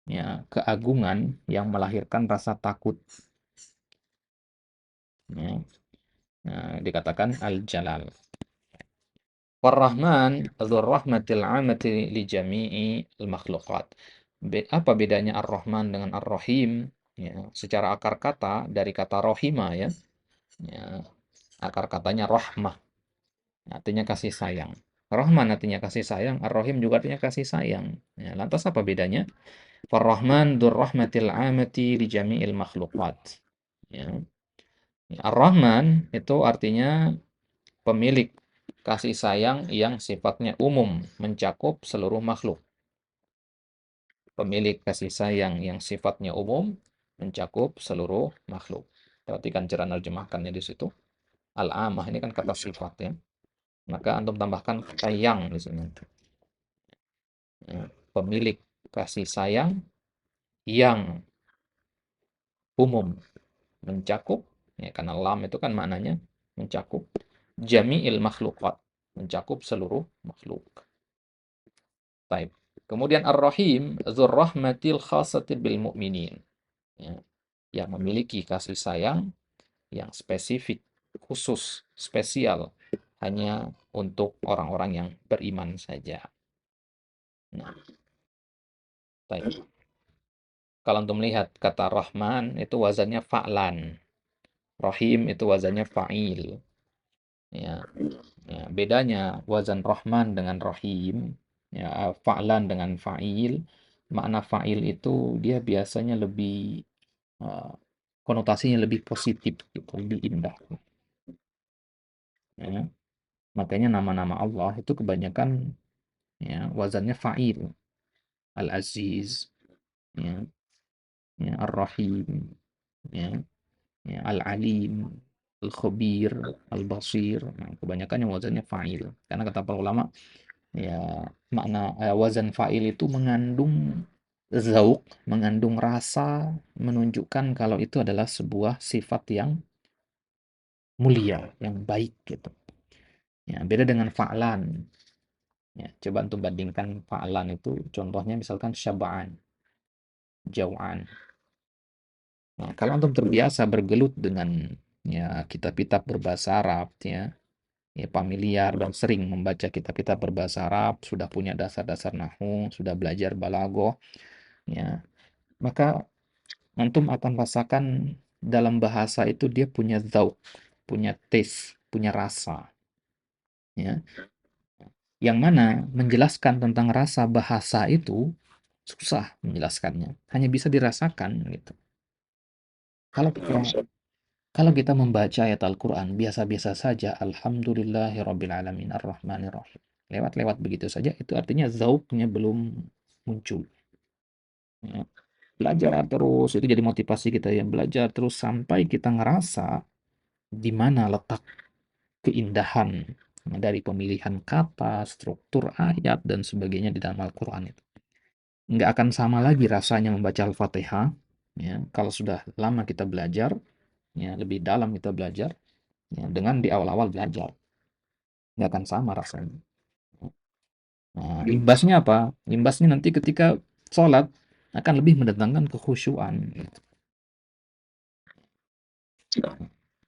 ya keagungan yang melahirkan rasa takut. Ya. Nah, dikatakan Al-Jalal. War-Rahman dzur rahmatil 'amati li jami'i al-makhluqat. Apa bedanya Ar-Rahman dengan Ar-Rahim? Ya, secara akar kata dari kata rohima ya. Ya, akar katanya rahmah, artinya kasih sayang. Rahman artinya kasih sayang, Ar-Rahim juga artinya kasih sayang. Ya, lantas apa bedanya? Ar-Rahman dzur rahmatil 'amati li jami'il makhluqat. Ya. Ar-Rahman itu artinya pemilik kasih sayang yang sifatnya umum, mencakup seluruh makhluk. Pemilik kasih sayang yang sifatnya umum, mencakup seluruh makhluk. Perhatikan cara nerjemahkannya di situ. Al-amah ini kan kata sifat ya. Maka antum tambahkan kata yang di sini. Ya, pemilik kasih sayang yang umum, mencakup, ya karena lam itu kan maknanya mencakup jami'il makhlukat, mencakup seluruh makhluk. Baik. Kemudian Ar-Rahim, dzur rahmatil khasati bil mu'minin. Ya, yang memiliki kasih sayang yang spesifik, khusus, spesial hanya untuk orang-orang yang beriman saja. Nah, baik. Kalau untuk melihat kata Rahman itu wazannya fa'lan. Rahim itu wazannya fa'il. Ya, ya, bedanya wazan Rahman dengan Rahim, ya, fa'lan dengan fa'il. Makna fa'il itu dia biasanya lebih konotasinya lebih positif gitu, lebih indah. Ya. Makanya nama-nama Allah itu kebanyakan ya wazannya fa'il. Al-Aziz, ya, ya, Ar-Rahim, ya, ya, Al-Alim, Al-Khabir, Al-Basir. Nah, kebanyakan yang wazannya fa'il. Karena kata para ulama, ya makna wazan fa'il itu mengandung zauk, mengandung rasa, menunjukkan kalau itu adalah sebuah sifat yang mulia, yang baik gitu. Ya, beda dengan fa'lan. Ya, coba untuk bandingkan fa'lan itu contohnya misalkan syaba'an, jau'an. Nah, kalau antum terbiasa bergelut dengan ya kitab-kitab berbahasa Arab ya familiar dan sering membaca kitab-kitab berbahasa Arab, sudah punya dasar-dasar nahwu, sudah belajar balaghah, ya, maka antum akan rasakan dalam bahasa itu dia punya zauk, punya taste, punya rasa, ya. Yang mana menjelaskan tentang rasa bahasa itu susah menjelaskannya, hanya bisa dirasakan gitu. Kalau kita kalau kita membaca ayat Al-Quran biasa-biasa saja, Alhamdulillahirrabbilalamin ar-Rahmanirrahim. Lewat-lewat begitu saja, itu artinya zauknya belum muncul. Ya. Belajar terus, itu jadi motivasi kita ya, belajar terus sampai kita ngerasa di mana letak keindahan dari pemilihan kata, struktur ayat, dan sebagainya di dalam Al-Quran itu. Nggak akan sama lagi rasanya membaca Al-Fatihah, ya, kalau sudah lama kita belajar, ya, lebih dalam kita belajar, ya, dengan di awal-awal belajar. Nggak akan sama rasanya. Nah, imbasnya apa? Imbasnya nanti ketika sholat akan lebih mendatangkan kekhusyuan.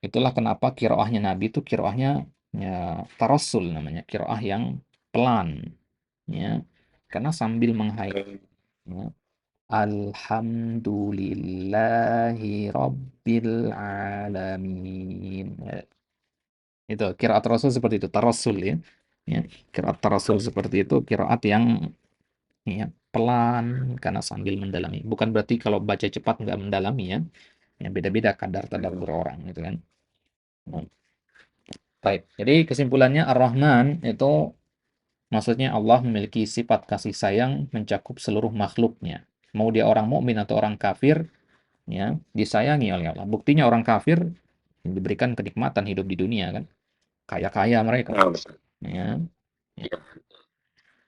Itulah kenapa kiroahnya Nabi itu kiroahnya ya, tarosul namanya, kiroah yang pelan, ya, karena sambil menghayat. Ya. Alhamdulillahi Rabbil Alamin. Ya, itu kiraat Rasul seperti itu, tarosul ya. Ya, kiraat tarosul seperti itu, kiraat yang ya, pelan karena sambil mendalami. Bukan berarti kalau baca cepat nggak mendalami ya. Ya beda-beda kadar tadabbur orang gitu kan. Nah, baik. Jadi kesimpulannya Ar-Rahman itu maksudnya Allah memiliki sifat kasih sayang mencakup seluruh makhluknya. Mau dia orang mukmin atau orang kafir, ya, disayangi oleh Allah. Buktinya orang kafir diberikan kenikmatan hidup di dunia kan. Kaya-kaya mereka. Ya. Ya.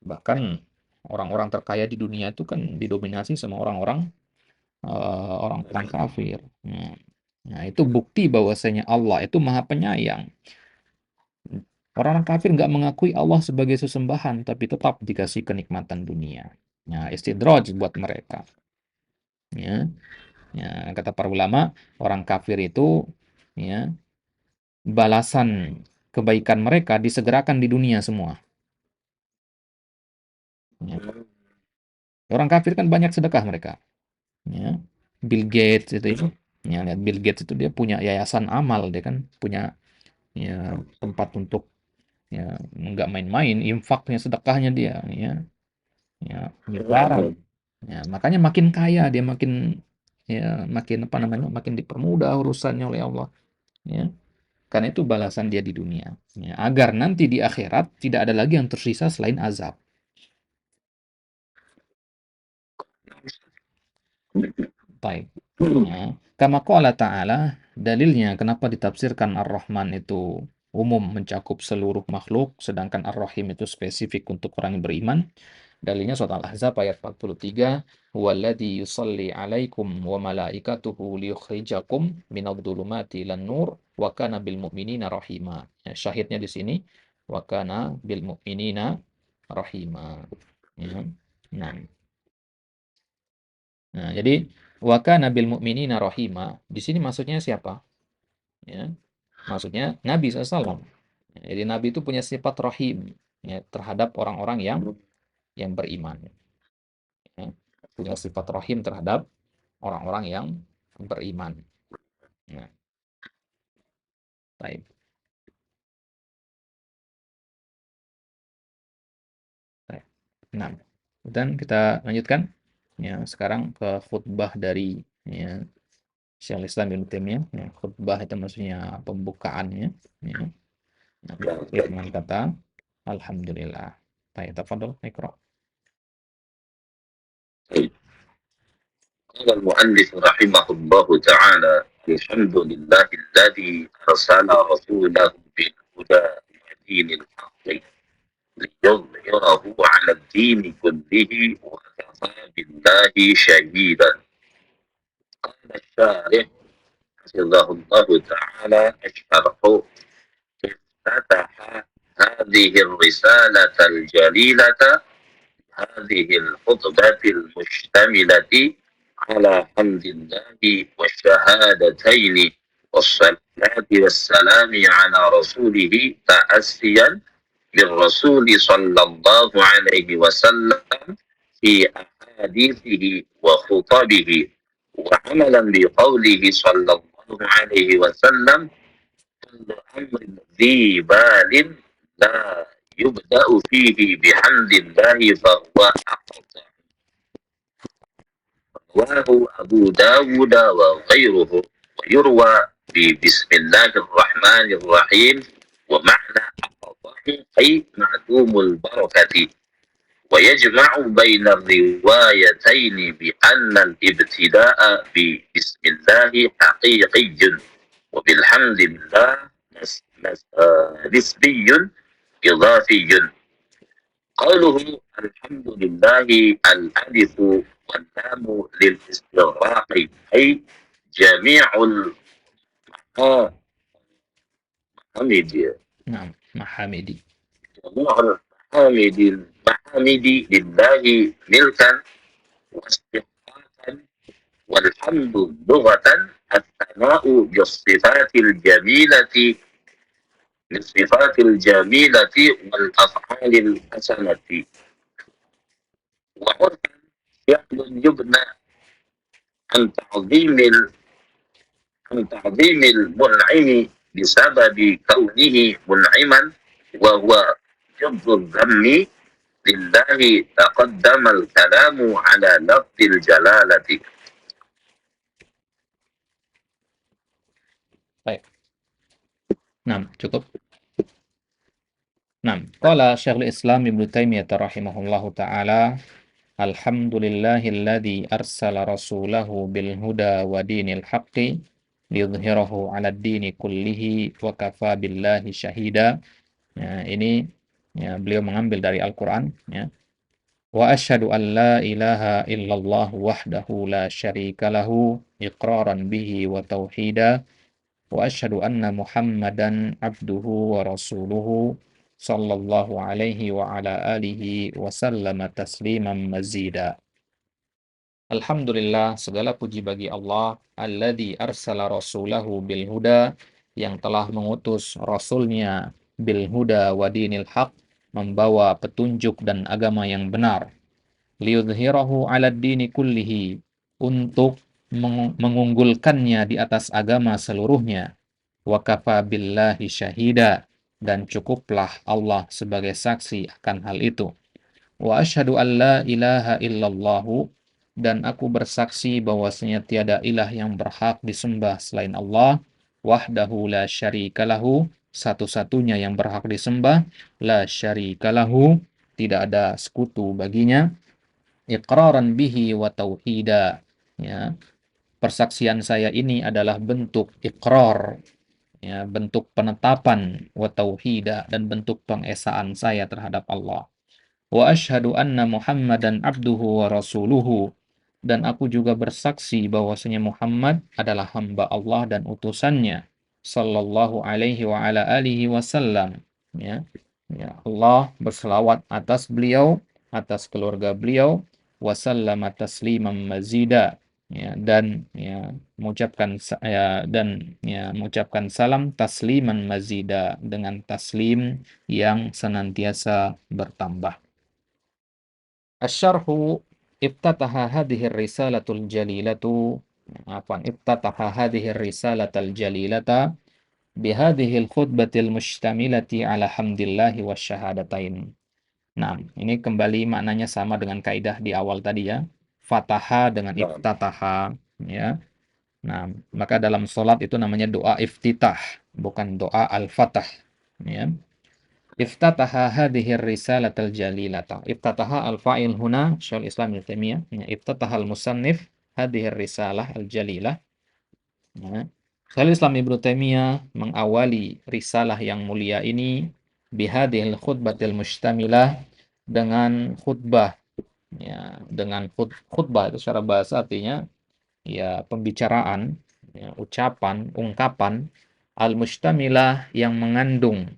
Bahkan orang-orang terkaya di dunia itu kan didominasi sama orang-orang orang-orang kafir. Nah, itu bukti bahwasanya Allah itu Maha Penyayang. Orang-orang kafir nggak mengakui Allah sebagai sesembahan, tapi tetap dikasih kenikmatan dunia. Nah, istidraj buat mereka. Ya, ya, kata para ulama, orang kafir itu ya balasan kebaikan mereka disegerakan di dunia semua. Ya. Orang kafir kan banyak sedekah mereka. Ya. Bill Gates itu, ya, lihat Bill Gates itu dia punya yayasan amal, dia kan punya ya tempat untuk ya nggak main-main, infaknya sedekahnya dia, ya miliaran. Ya, makanya makin kaya dia makin ya makin apa namanya makin dipermudah urusannya oleh Allah. Ya. Karena itu balasan dia di dunia. Ya, agar nanti di akhirat tidak ada lagi yang tersisa selain azab. Baik. Ya. Kama qala ta'ala, dalilnya kenapa ditafsirkan Ar-Rahman itu umum mencakup seluruh makhluk, sedangkan Ar-Rahim itu spesifik untuk orang yang beriman. Dalilnya surat Al-Ahzab ayat 43, "Huwallazi yusalli 'alaikum wa malaikatuhu liyukhrijakum minadh-dhulumati ilan nur wa kana bil mu'minina rahima." Ya, syahidnya di sini wa kana bil mu'minina rahima. Ya. Nah, nah, jadi wa kana bil mu'minina rahima di sini maksudnya siapa? Ya. Maksudnya Nabi SAW. Jadi Nabi itu punya sifat rahim ya, terhadap orang-orang yang beriman. Ya. Punya sifat rahim terhadap orang-orang yang beriman. Nah, baik. Baik. Nah, dan kita lanjutkan ya sekarang ke khutbah dari ya, Syekhul Islam Ibnu Taimiyah. Ya, khutbah itu maksudnya pembukaannya. Ya. Nah, dengan kata Alhamdulillah. Baik, tafadhol, Iqra. قال المؤلف رحمه الله تعالى: الحمد لله الذي أرسل رسوله بالهدى ودين الحق ليظهره على الدين كله وكفى بالله شهيدا. قال الشارح حفظه الله تعالى: الشرح افتتح هذه الرسالة الجليلة هذه الخطبة المشتملة على حمد الله والشهادتين والصلاة والسلام على رسوله تأسيا بالرسول صلى الله عليه وسلم في أحاديثه وخطبه وعملا بقوله صلى الله عليه وسلم: كل أمر ذي بال لا يبدأ فيه بحمد الله فهو أقطع. رواه أبو داود وغيره. ويروى بسم الله الرحمن الرحيم ومعنى أقطع أي معدوم البركة. ويجمع بين الروايتين بأن الابتداء ببسم الله حقيقي وبالحمد لله نسبي إضافي. قوله الحمد لله الألف واللام للاستغراق أي جميع المحامد. نعم محامدي. جميع المحامد لله ملكا واستحقاقا. والحمد لغة الثناء بالصفات الجميلة والأفعال الحسنة. وعرفا فعل يبنى عن تعظيم المنعم بسبب كونه منعما وهو ضد الذم لله. تقدم الكلام على لفظ الجلالة. Baik. Nah, cukup. Nah, qala Syekhul Islam Ibnu Taimiyah rahimahullahu taala, alhamdulillahilladzi arsala rasulahu bil huda wa dinil haqqi liyudhhirahu 'alad dini kullihi wa kafa billahi syahida. Ya, ini ya, beliau mengambil dari Al-Qur'an ya. Wa asyhadu an la ilaha illallah wahdahu la syarika lahu iqraran bihi wa tauhida. Wa asyhadu anna Muhammadan abduhu wa rasuluhu sallallahu alaihi wa ala alihi wa sallama tasliman mazida. Alhamdulillah, segala puji bagi Allah, alladzi arsala rasulahu bil huda, yang telah mengutus rasulnya bil huda wa dinil haq, membawa petunjuk dan agama yang benar. Liyudhhirahu 'alad dini kullihi, untuk mengunggulkannya di atas agama seluruhnya. Wa kafa billahi syahida, dan cukuplah Allah sebagai saksi akan hal itu. Wa asyhadu an la ilaha illallahu, dan aku bersaksi bahwasanya tiada ilah yang berhak disembah selain Allah. Wahdahu la syarikalahu, satu-satunya yang berhak disembah. La syarikalahu, tidak ada sekutu baginya. Iqraran bihi wa tauhida, ya, persaksian saya ini adalah bentuk iqrar, ya, bentuk penetapan, wa tauhida, dan bentuk pengesaan saya terhadap Allah. Wa asyhadu anna Muhammadan abduhu wa rasuluhu, dan aku juga bersaksi bahwasanya Muhammad adalah hamba Allah dan utusannya, sallallahu alaihi wa ala alihi wasallam, ya. Ya, Allah berselawat atas beliau, atas keluarga beliau, wasallama tasliman mazida, ya, dan ya mengucapkan salam tasliman mazida, dengan taslim yang senantiasa bertambah. Asyarhu iftataha hadhihi risalatul jalilatu, iftataha hadhihi risalatul jalilata bihadhil khutbatil mustamilati ala hamdillahi wasyahadatain. Nah, ini kembali maknanya sama dengan kaidah di awal tadi ya. Fataha dengan iftataha, ya. Nah, maka dalam salat itu namanya doa iftitah, bukan doa al-fatah, ya. Iftataha hadhihi risalatal jalilata. Iftataha al-fa'il huna Syekhul Islam Ibnu Taimiyah, ya. Iftataha al-musannif hadhihi risalah al-jalilah. Ya. Syekhul Islam Ibnu Taimiyah mengawali risalah yang mulia ini bihadhil khutbatil mustamilah, dengan khutbah, ya, dengan khutbah itu secara bahasa artinya ya pembicaraan, ya, ucapan, ungkapan, al-mustamilah, yang mengandung,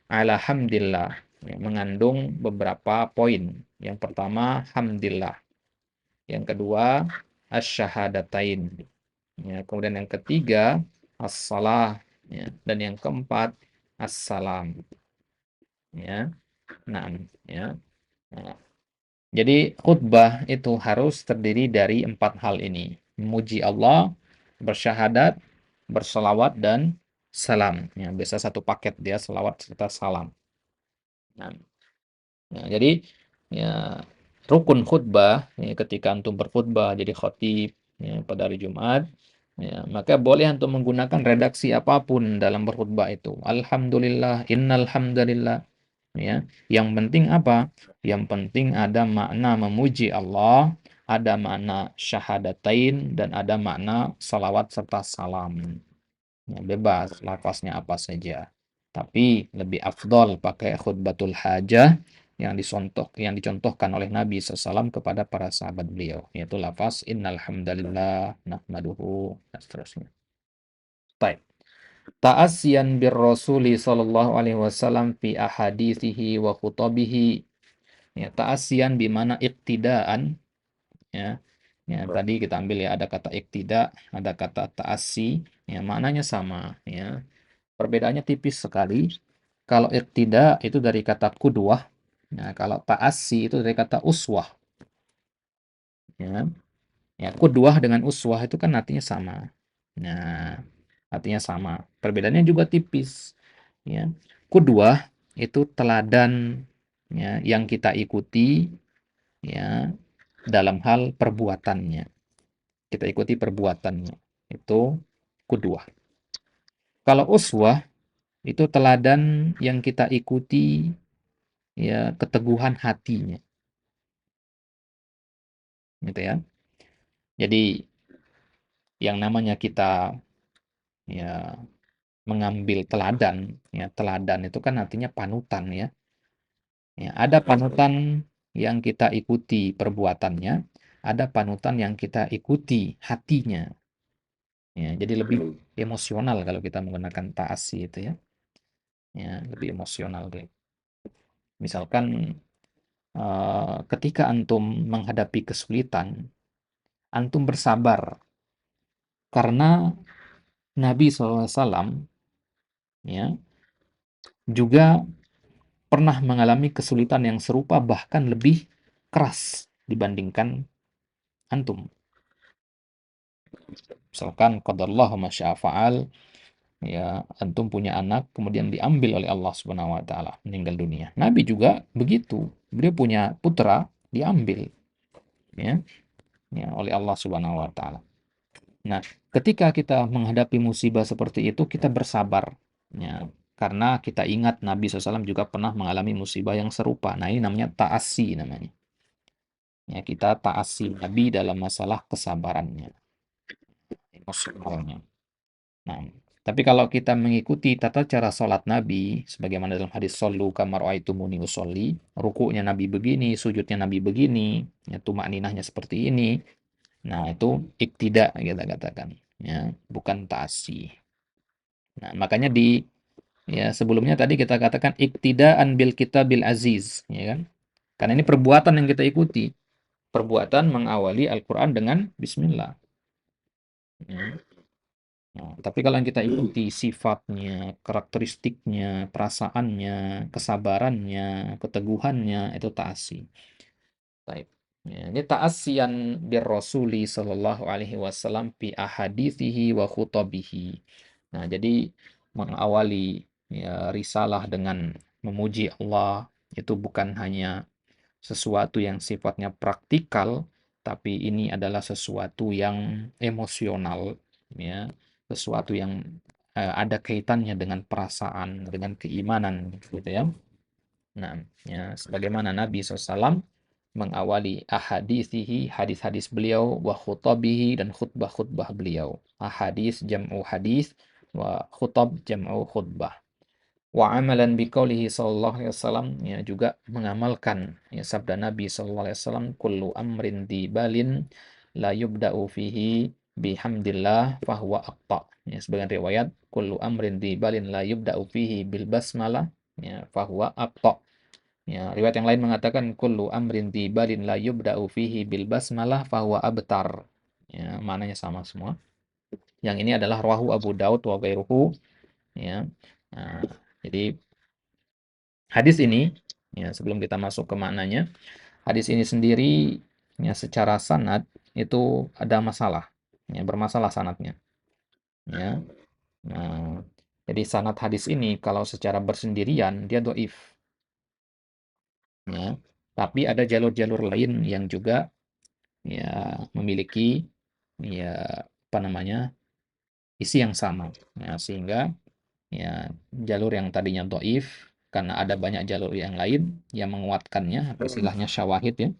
ala hamdillah, ya, mengandung beberapa poin. Yang pertama hamdillah, yang kedua asyhadatain, ya, kemudian yang ketiga as-salah, ya, dan yang keempat assalam, ya. Nah, ya. Nah, jadi khutbah itu harus terdiri dari 4 hal ini: memuji Allah, bersyahadat, berselawat, dan salam. Ya, biasa satu paket dia, selawat serta salam. Nah, ya, jadi ya, rukun khutbah, ya, ketika antum berkhutbah jadi khatib, ya, pada hari Jumat, ya, maka boleh antum menggunakan redaksi apapun dalam berkhutbah itu. Alhamdulillah, innal hamdalillah, ya. Yang penting apa? Yang penting ada makna memuji Allah, ada makna syahadatain, dan ada makna salawat serta salam. Ya, bebas lafaznya apa saja. Tapi lebih afdol pakai khutbatul hajah yang dicontohkan oleh Nabi SAW kepada para sahabat beliau, yaitu lafaz innal hamdalillah nahmaduhu dan seterusnya. Baik. Ta'asiyan bir Rasuli sallallahu alaihi wasallam fi ahadithihi wa khutabihi. Ya, ta'asiyan bimana iktidaan, ya. Ya, tadi kita ambil ya, ada kata iktida, ada kata ta'asi, ya maknanya sama, ya. Perbedaannya tipis sekali. Kalau iktida itu dari kata kudwah, nah kalau ta'asi itu dari kata uswah, ya. Ya, kudwah dengan uswah itu kan artinya sama. Nah, artinya sama. Perbedaannya juga tipis. Ya. Kudwah itu teladan, ya, yang kita ikuti, ya, dalam hal perbuatannya. Kita ikuti perbuatannya. Itu kudwah. Kalau uswah itu teladan yang kita ikuti, ya, keteguhan hatinya. Gitu ya. Jadi yang namanya kita, ya, mengambil teladan, ya, teladan itu kan artinya panutan, ya. Ya, ada panutan yang kita ikuti perbuatannya, ada panutan yang kita ikuti hatinya. Ya, jadi lebih emosional kalau kita menggunakan ta'asi itu, ya. Ya, lebih emosional gitu. Misalkan ketika antum menghadapi kesulitan, antum bersabar karena Nabi SAW, ya, juga pernah mengalami kesulitan yang serupa bahkan lebih keras dibandingkan antum. Misalkan qadarallahu ma syaa fa'al, ya, antum punya anak kemudian diambil oleh Allah Subhanahu wa taala, meninggal dunia. Nabi juga begitu. Beliau punya putra diambil, ya, ya, oleh Allah Subhanahu wa taala. Nah, ketika kita menghadapi musibah seperti itu, kita bersabar, ya, karena kita ingat Nabi SAW juga pernah mengalami musibah yang serupa. Nah, ini namanya ta'asi namanya. Ya, kita ta'asi Nabi dalam masalah kesabarannya, emosionalnya. Nah, tapi kalau kita mengikuti tata cara sholat Nabi, sebagaimana dalam hadis "Shollu kama ra'aitumuni usolli", rukuknya Nabi begini, sujudnya Nabi begini, ya, tumakninahnya seperti ini. Nah, itu iktida kita katakan, ya, bukan ta'asi. Nah, makanya ya, sebelumnya tadi kita katakan iktidaan bil kitabil aziz, ya kan? Karena ini perbuatan yang kita ikuti. Perbuatan mengawali Al-Qur'an dengan bismillah. Ya. Nah, tapi kalau yang kita ikuti sifatnya, karakteristiknya, perasaannya, kesabarannya, keteguhannya, itu ta'asi. Baik. Ya, ini ta'asiyan bir Rasuli sallallahu alaihi wasallam fi ahadithihi wa khutabihi. Nah, jadi mengawali, ya, risalah dengan memuji Allah itu bukan hanya sesuatu yang sifatnya praktikal, tapi ini adalah sesuatu yang emosional, ya, sesuatu yang ada kaitannya dengan perasaan, dengan keimanan, gitu ya. Nah, ya, sebagaimana Nabi SAW mengawali ahadithihi, hadis-hadis beliau, wa khutabihi, dan khutbah-khutbah beliau. Ahadis jam'u hadis, wa khutab jam'u khutbah. Wa amalan biqaulihi sallallahu alaihi wasallam, ya, juga mengamalkan, ya, sabda Nabi sallallahu alaihi wasallam, kullu amrin dibalin la yubda'u fihi bihamdillah fahuwa aqta. Ya, sebagian riwayat kullu amrin dibalin la yubda'u fihi bil basmalah, ya, fahuwa aqta. Ya, riwayat yang lain mengatakan kullu amrin dibalin la yubda'u fihi bil basmalah fahuwa abtar. Ya, maknanya sama semua. Yang ini adalah rawahu Abu Daud wa ghairuhu, ya. Nah, jadi hadis ini, ya, sebelum kita masuk ke maknanya, hadis ini sendiri, ya, secara sanad itu ada masalah, ya, bermasalah sanadnya, ya. Nah, jadi sanad hadis ini kalau secara bersendirian dia dhaif, ya. Tapi ada jalur-jalur lain yang juga, ya, memiliki, ya, apa namanya, isi yang sama, ya, sehingga, ya, jalur yang tadinya dhaif karena ada banyak jalur yang lain yang menguatkannya, istilahnya syawahid ya.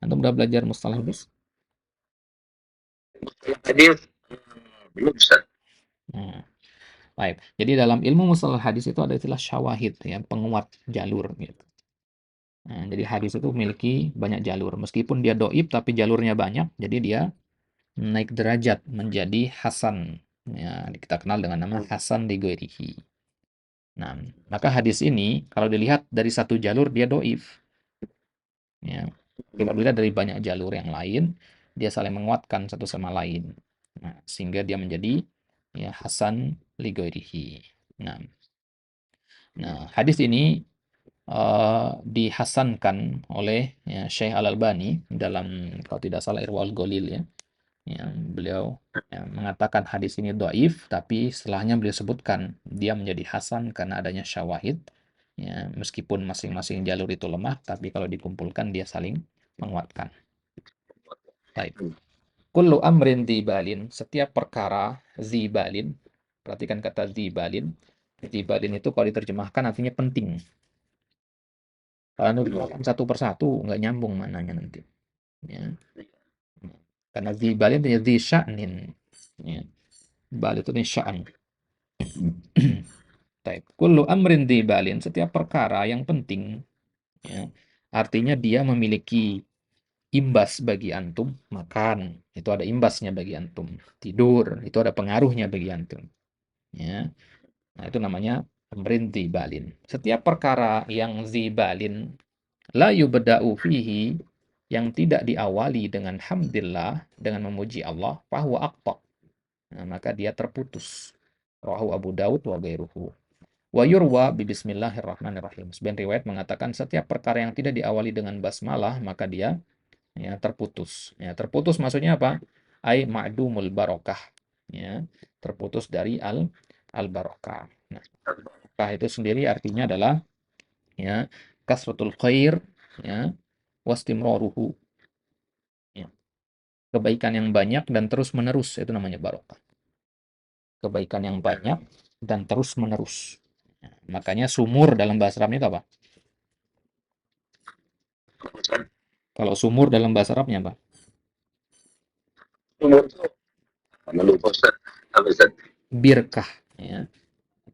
Antum udah belajar mustalah hadis? Hadis belum Ustaz. Nah, baik. Jadi dalam ilmu mustalah hadis itu ada istilah syawahid ya, penguat jalur gitu. Nah, jadi hadis itu memiliki banyak jalur. Meskipun dia doib tapi jalurnya banyak, jadi dia naik derajat menjadi hasan. Ya, kita kenal dengan nama hasan li ghairihi. Nah, maka hadis ini kalau dilihat dari satu jalur dia doif. Ya. Kalau dilihat dari banyak jalur yang lain, dia saling menguatkan satu sama lain. Nah, sehingga dia menjadi ya hasan li ghairihi. Nah, hadis ini dihasankan oleh ya, Syekh Al-Albani dalam kalau tidak salah Irwaul Ghalil ya. Yang beliau ya, mengatakan hadis ini dhaif, tapi setelahnya beliau sebutkan dia menjadi hasan karena adanya syawahid. Ya, meskipun masing-masing jalur itu lemah, tapi kalau dikumpulkan dia saling menguatkan. Baik. Kullu amrin dzibalin, setiap perkara dzibalin. Perhatikan kata dzibalin. Dzibalin itu kalau diterjemahkan artinya penting. Kalau diterjemahkan satu persatu nggak nyambung mananya nanti. Ya. Karena dzibalin itu dzi sya'nin. Ya. Bal itu sya'an. Taib. Kullu amrin dzibalin, setiap perkara yang penting. Ya. Artinya dia memiliki imbas bagi antum. Makan, itu ada imbasnya bagi antum. Tidur, itu ada pengaruhnya bagi antum. Ya. Nah, itu namanya amrin dzibalin. Setiap perkara yang dzibalin la yubda'u fihi, yang tidak diawali dengan hamdillah, dengan memuji Allah, fahuwa aqta. Nah, maka dia terputus. Rawahu Abu Daud wa ghairuhu. Wa yurwa bi bismillahirrahmanirrahim. Sebagian riwayat mengatakan setiap perkara yang tidak diawali dengan basmalah maka dia ya terputus. Ya, terputus maksudnya apa? Ai ma'dumul barokah. Ya, terputus dari al barokah. Nah, barokah itu sendiri artinya adalah ya kasratul khair ya wastimraruhu. Ya, kebaikan yang banyak dan terus menerus itu namanya barokah. Kebaikan yang banyak dan terus menerus. Ya, makanya sumur dalam bahasa Arabnya itu apa? Kalau sumur dalam bahasa Arabnya apa? Umur itu lupa Ustaz. Apa Ustaz? Birkah. Ya,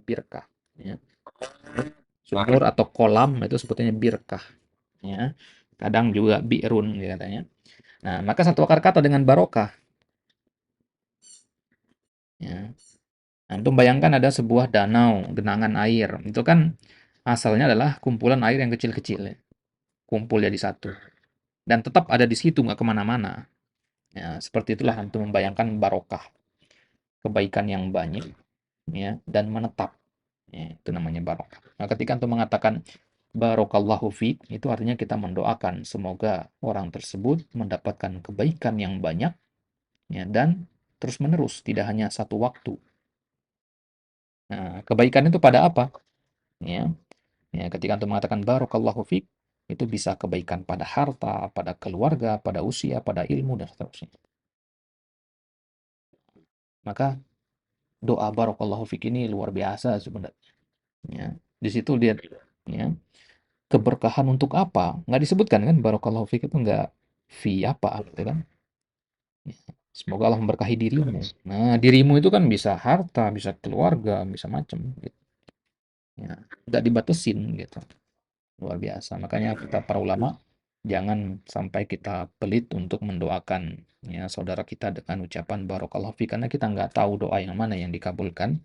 birkah. Ya. Sumur atau kolam itu sebetulnya birkah. Ya. Kadang juga bi'run ya katanya. Nah, maka satu akar kata dengan barokah. Ya. Antum bayangkan ada sebuah danau, genangan air. Itu kan asalnya adalah kumpulan air yang kecil-kecil. Ya. Kumpul jadi satu. Dan tetap ada di situ, nggak kemana-mana. Ya, seperti itulah antum membayangkan barokah. Kebaikan yang banyak ya, dan menetap. Ya, itu namanya barokah. Nah, ketika antum mengatakan Barakallahu fiik, itu artinya kita mendoakan semoga orang tersebut mendapatkan kebaikan yang banyak ya, dan terus-menerus, tidak hanya satu waktu. Nah, kebaikan itu pada apa? Ya, ya ketika antum mengatakan Barakallahu fiik, itu bisa kebaikan pada harta, pada keluarga, pada usia, pada ilmu, dan seterusnya. Maka doa Barakallahu fiik ini luar biasa sebenarnya. Ya, di situ dia ya, keberkahan untuk apa? Nggak disebutkan kan Barakallahu fiik itu nggak fi apa gitu kan? Semoga Allah memberkahi dirimu. Nah, dirimu itu kan bisa harta, bisa keluarga, bisa macam gitu. Ya, nggak dibatasin gitu. Luar biasa. Makanya kita para ulama jangan sampai kita pelit untuk mendoakan ya saudara kita dengan ucapan barakallahu fi, karena kita nggak tahu doa yang mana yang dikabulkan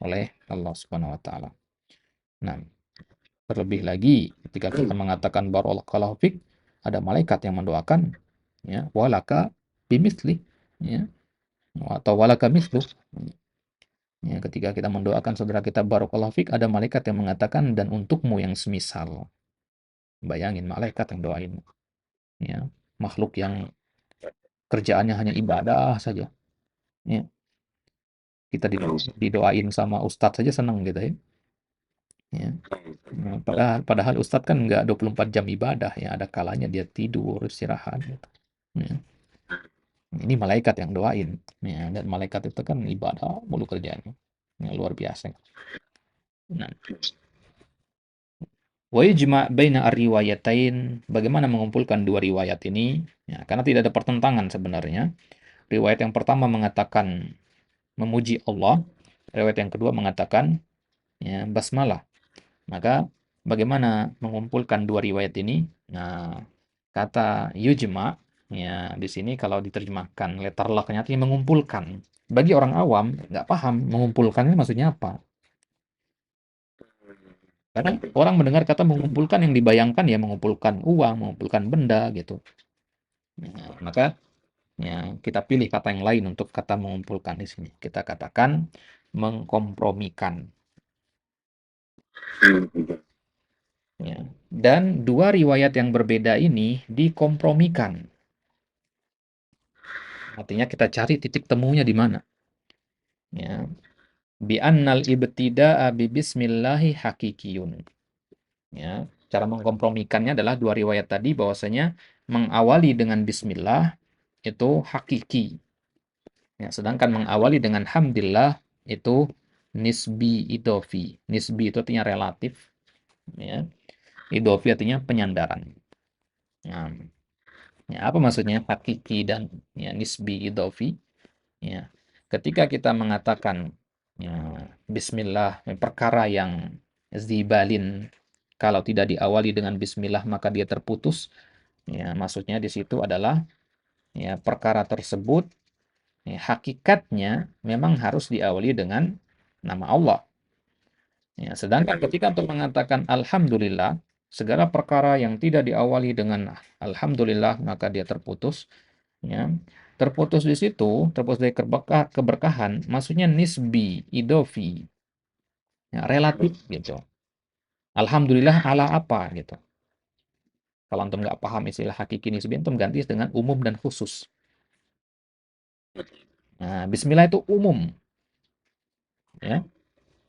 oleh Allah Subhanahu wa taala. Nah, terlebih lagi ketika kita mengatakan barakallahu fik, ada malaikat yang mendoakan ya walaka bimithli ya atau walaka mithlu. Ya, ketika kita mendoakan saudara kita barakallahu fik, ada malaikat yang mengatakan dan untukmu yang semisal. Bayangin malaikat yang doain. Ya, makhluk yang kerjaannya hanya ibadah saja. Ya, kita didoain sama ustadz saja senang gitu ya. Ya. Nah, padahal ustadz kan nggak 24 jam ibadah ya, ada kalanya dia tidur, istirahat gitu. Ya. Ini malaikat yang doain. Ya, dan malaikat itu kan ibadah mulu kerjaannya. Ya, luar biasa. Nah, Wa yujma' baina ar-riwayatain, bagaimana mengumpulkan dua riwayat ini? Ya, karena tidak ada pertentangan sebenarnya. Riwayat yang pertama mengatakan memuji Allah, riwayat yang kedua mengatakan ya basmalah. Maka bagaimana mengumpulkan dua riwayat ini? Nah, kata yujma ya di sini kalau diterjemahkan letter locknya artinya mengumpulkan. Bagi orang awam nggak paham mengumpulkan ini maksudnya apa. Karena orang mendengar kata mengumpulkan yang dibayangkan ya mengumpulkan uang, mengumpulkan benda gitu. Nah, maka ya kita pilih kata yang lain untuk kata mengumpulkan di sini. Kita katakan mengkompromikan. Ya. Dan dua riwayat yang berbeda ini dikompromikan. Artinya kita cari titik temunya di mana. Ya. Bi annal ibtida'a bi bismillahi hakikiyun. Ya, cara mengkompromikannya adalah dua riwayat tadi bahwasanya mengawali dengan bismillah itu hakiki. Ya, sedangkan mengawali dengan hamdillah itu nisbi idofi. Nisbi itu artinya relatif. Ya. Idofi artinya penyandaran. Nah, ya, apa maksudnya hakiki dan ya, nisbi idofi? Ya, ketika kita mengatakan ya, bismillah, perkara yang zibalin, kalau tidak diawali dengan bismillah maka dia terputus. Ya, maksudnya di situ adalah ya, perkara tersebut ya, hakikatnya memang harus diawali dengan nama Allah. Ya, sedangkan ketika untuk mengatakan alhamdulillah, segala perkara yang tidak diawali dengan alhamdulillah maka dia terputus. Ya. Terputus di situ, terputus dari keberkahan, maksudnya nisbi, idofi, ya, relatif gitu. Alhamdulillah ala apa gitu. Kalau antum nggak paham istilah hakiki nisbi, antum ganti dengan umum dan khusus. Nah, bismillah itu umum. Ya.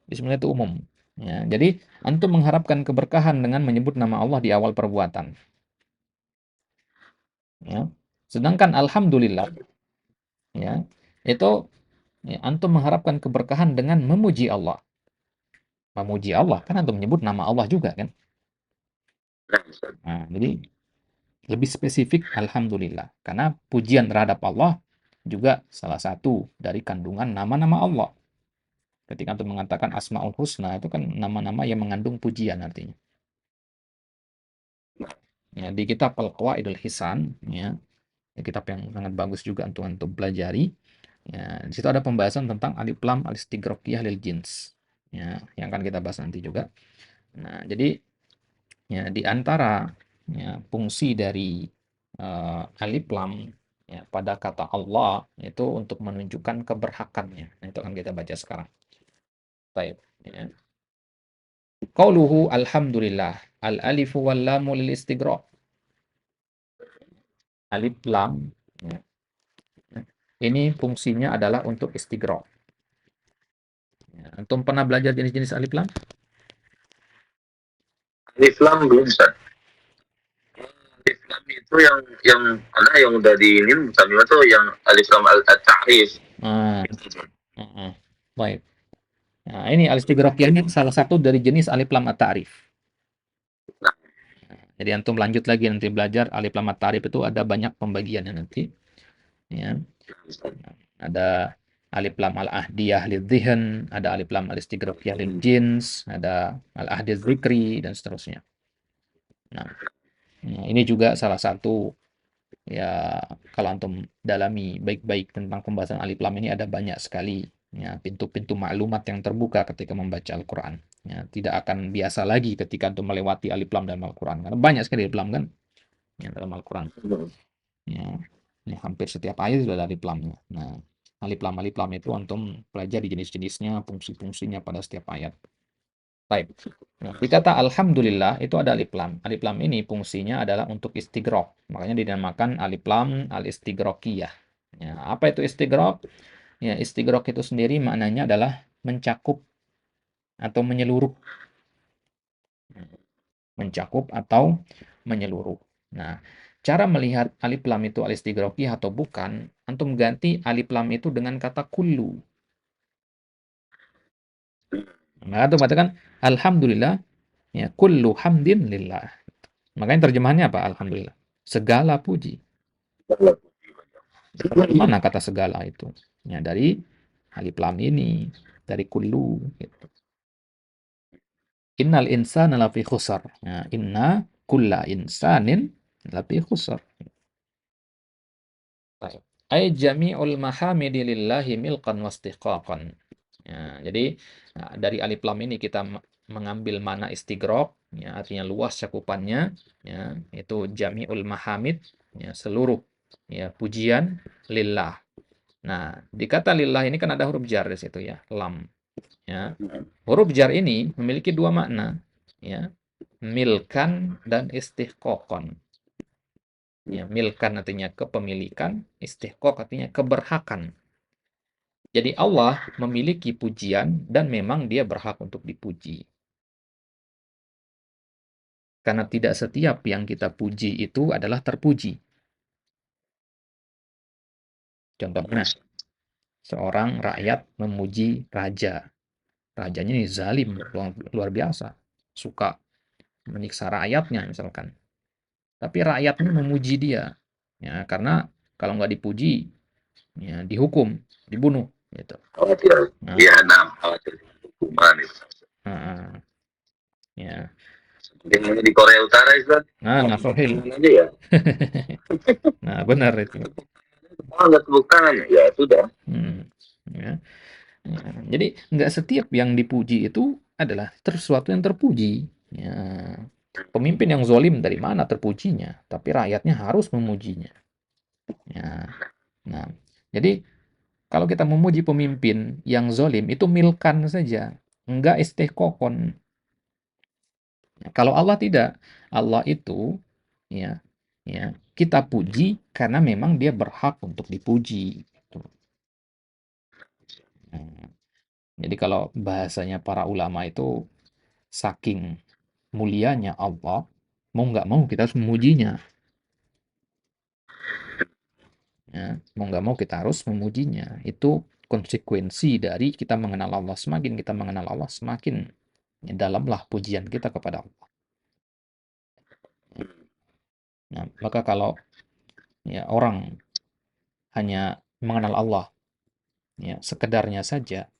Bismillah itu umum. Ya, jadi antum mengharapkan keberkahan dengan menyebut nama Allah di awal perbuatan. Ya. Sedangkan alhamdulillah, ya, itu ya, antum mengharapkan keberkahan dengan memuji Allah. Memuji Allah kan antum menyebut nama Allah juga kan. Nah, jadi lebih spesifik alhamdulillah karena pujian terhadap Allah juga salah satu dari kandungan nama-nama Allah. Ketika antum mengatakan Asmaul Husna itu kan nama-nama yang mengandung pujian artinya. Ya, di kitab Al-Qawaidul Hisan ya, kitab yang sangat bagus juga untuk pelajari. Ya, di situ ada pembahasan tentang alif lam al-istighraqiyah lil jins. Ya, yang akan kita bahas nanti juga. Nah, jadi ya di antara ya, fungsi dari alif lam ya, pada kata Allah itu untuk menunjukkan keberhakannya. Nah, itu akan kita baca sekarang. Baik. Ya. Qauluhu alhamdulillah. Al-alifu wal lamu lil istighraq. Alif lam ya. Ini fungsinya adalah untuk istighraq. Ya. Antum pernah belajar jenis-jenis alif lam? Alif lam belum, Ustaz. Alif lam itu yang mana yang udah di ini kami itu yang alif lam al-ta'rif. Baik. Nah, ini al-istighraqiyah ini salah satu dari jenis alif lam at-ta'rif. Nah, jadi antum lanjut lagi nanti belajar alif lam at-ta'rif itu ada banyak pembagiannya nanti. Ya. Ada alif lam al-ahdiyah lidh-dhihn, ada alif lam al-istighraqiyah lil jins, ada al-ahdi dzikri dan seterusnya. Nah, ini juga salah satu ya kalau antum dalami baik-baik tentang pembahasan alif lam ini ada banyak sekali ya pintu-pintu maklumat yang terbuka ketika membaca Al-Qur'an. Ya, tidak akan biasa lagi ketika antum melewati alif lam dalam Al-Qur'an karena banyak sekali alif lam kan ya, dalam Al-Qur'an. Ya, ini hampir setiap ayat sudah ada alif lamnya. Nah, alif lam itu antum pelajari jenis-jenisnya, fungsi-fungsinya pada setiap ayat. Baik. Nah, di kata alhamdulillah itu ada alif lam. Alif lam ini fungsinya adalah untuk istighraq. Makanya dinamakan alif lam al-istighraqiyah. Ya, apa itu istighraq? Ya, istighraq itu sendiri maknanya adalah mencakup atau menyeluruh. Mencakup atau menyeluruh. Nah, cara melihat alif lam itu al-istighraqiyah atau bukan, antum ganti alif lam itu dengan kata kullu. Nah, antum katakan alhamdulillah Ya, kullu hamdin lillah. Makanya terjemahannya apa? Alhamdulillah. Segala puji. Dari mana kata segala itu? Ya, dari alif lam ini, dari kullu gitu. Innal insana lafi khusar. Ya, inna kulla insanin lafi khusar. Baik. Ai jami'ul mahamidi lillahi milqan wastiqaqan. Ya, jadi dari alif lam ini kita mengambil mana istighraq, ya, artinya luas cakupannya, ya, itu jami'ul mahamid, ya, seluruh ya pujian lillah. Nah, di kata lillah ini kan ada huruf jar di situ ya, lam. Ya. Huruf jar ini memiliki dua makna, ya, milkan dan istihqaqan. Ya, milkan artinya kepemilikan, istihqaq artinya keberhakan. Jadi Allah memiliki pujian dan memang dia berhak untuk dipuji. Karena tidak setiap yang kita puji itu adalah terpuji. Contohnya, seorang rakyat memuji raja. Rajanya ini zalim, luar biasa. Suka menyiksa rakyatnya misalkan. Tapi rakyatnya memuji dia. Ya, karena kalau nggak dipuji, ya, dihukum, dibunuh. Gitu. Khawatir Nah, khawatir hukuman itu. Ya. Mungkin di Korea Utara itu Nah, nasohil. aja ya. Nah, benar itu. Nggak tepuk tangan ya sudah. Ya. Ya. Jadi nggak setiap yang dipuji itu adalah sesuatu yang terpuji. Ya. Pemimpin yang zolim dari mana terpujinya? Tapi rakyatnya harus memujinya. Ya. Nah, jadi kalau kita memuji pemimpin yang zolim itu milkan saja, enggak istihqaqan. Ya, kalau Allah tidak, Allah itu ya, ya kita puji karena memang dia berhak untuk dipuji. Gitu. Nah, jadi kalau bahasanya para ulama itu saking mulianya Allah, mau nggak mau kita harus memujinya. Ya, mau nggak mau kita harus memujinya. Itu konsekuensi dari kita mengenal Allah. Semakin kita mengenal Allah, semakin dalamlah pujian kita kepada Allah. Nah, maka kalau ya orang hanya mengenal Allah ya sekedarnya saja,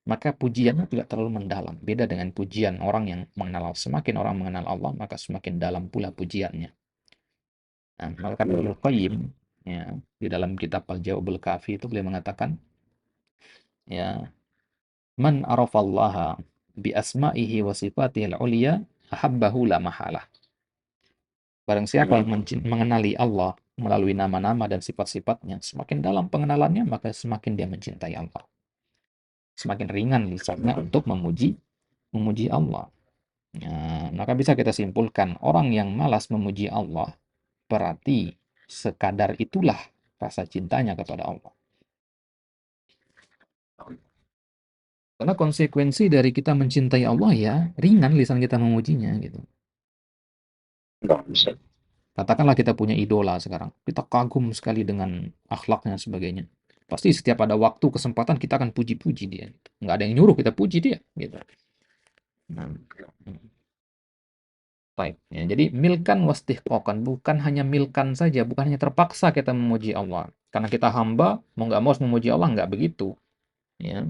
maka pujiannya tidak terlalu mendalam. Beda dengan pujian orang yang mengenal Allah. Semakin orang mengenal Allah, maka semakin dalam pula pujiannya. Nah, maka Ibnu Qayyim ya di dalam kitab Al-Jawabul Kafi itu beliau mengatakan ya man arafallaha bi asma'ihi wa sifatihi al-ulya ahabbahu la mahalah. Barang siapa yang mengenali Allah melalui nama-nama dan sifat-sifatnya, semakin dalam pengenalannya, maka semakin dia mencintai Allah. Semakin ringan lisannya untuk memuji Allah. Ya, maka bisa kita simpulkan, orang yang malas memuji Allah, berarti sekadar itulah rasa cintanya kepada Allah. Karena konsekuensi dari kita mencintai Allah ya, ringan lisan kita memujinya gitu. Katakanlah kita punya idola sekarang, kita kagum sekali dengan akhlaknya dan sebagainya. Pasti setiap ada waktu, kesempatan kita akan puji-puji dia. Nggak ada yang nyuruh kita puji dia. Gitu. Nah, baik. Ya, jadi milkan wastihqaqan, bukan hanya milkan saja, bukan hanya terpaksa kita memuji Allah. Karena kita hamba, mau nggak mau harus memuji Allah, nggak begitu. Ya.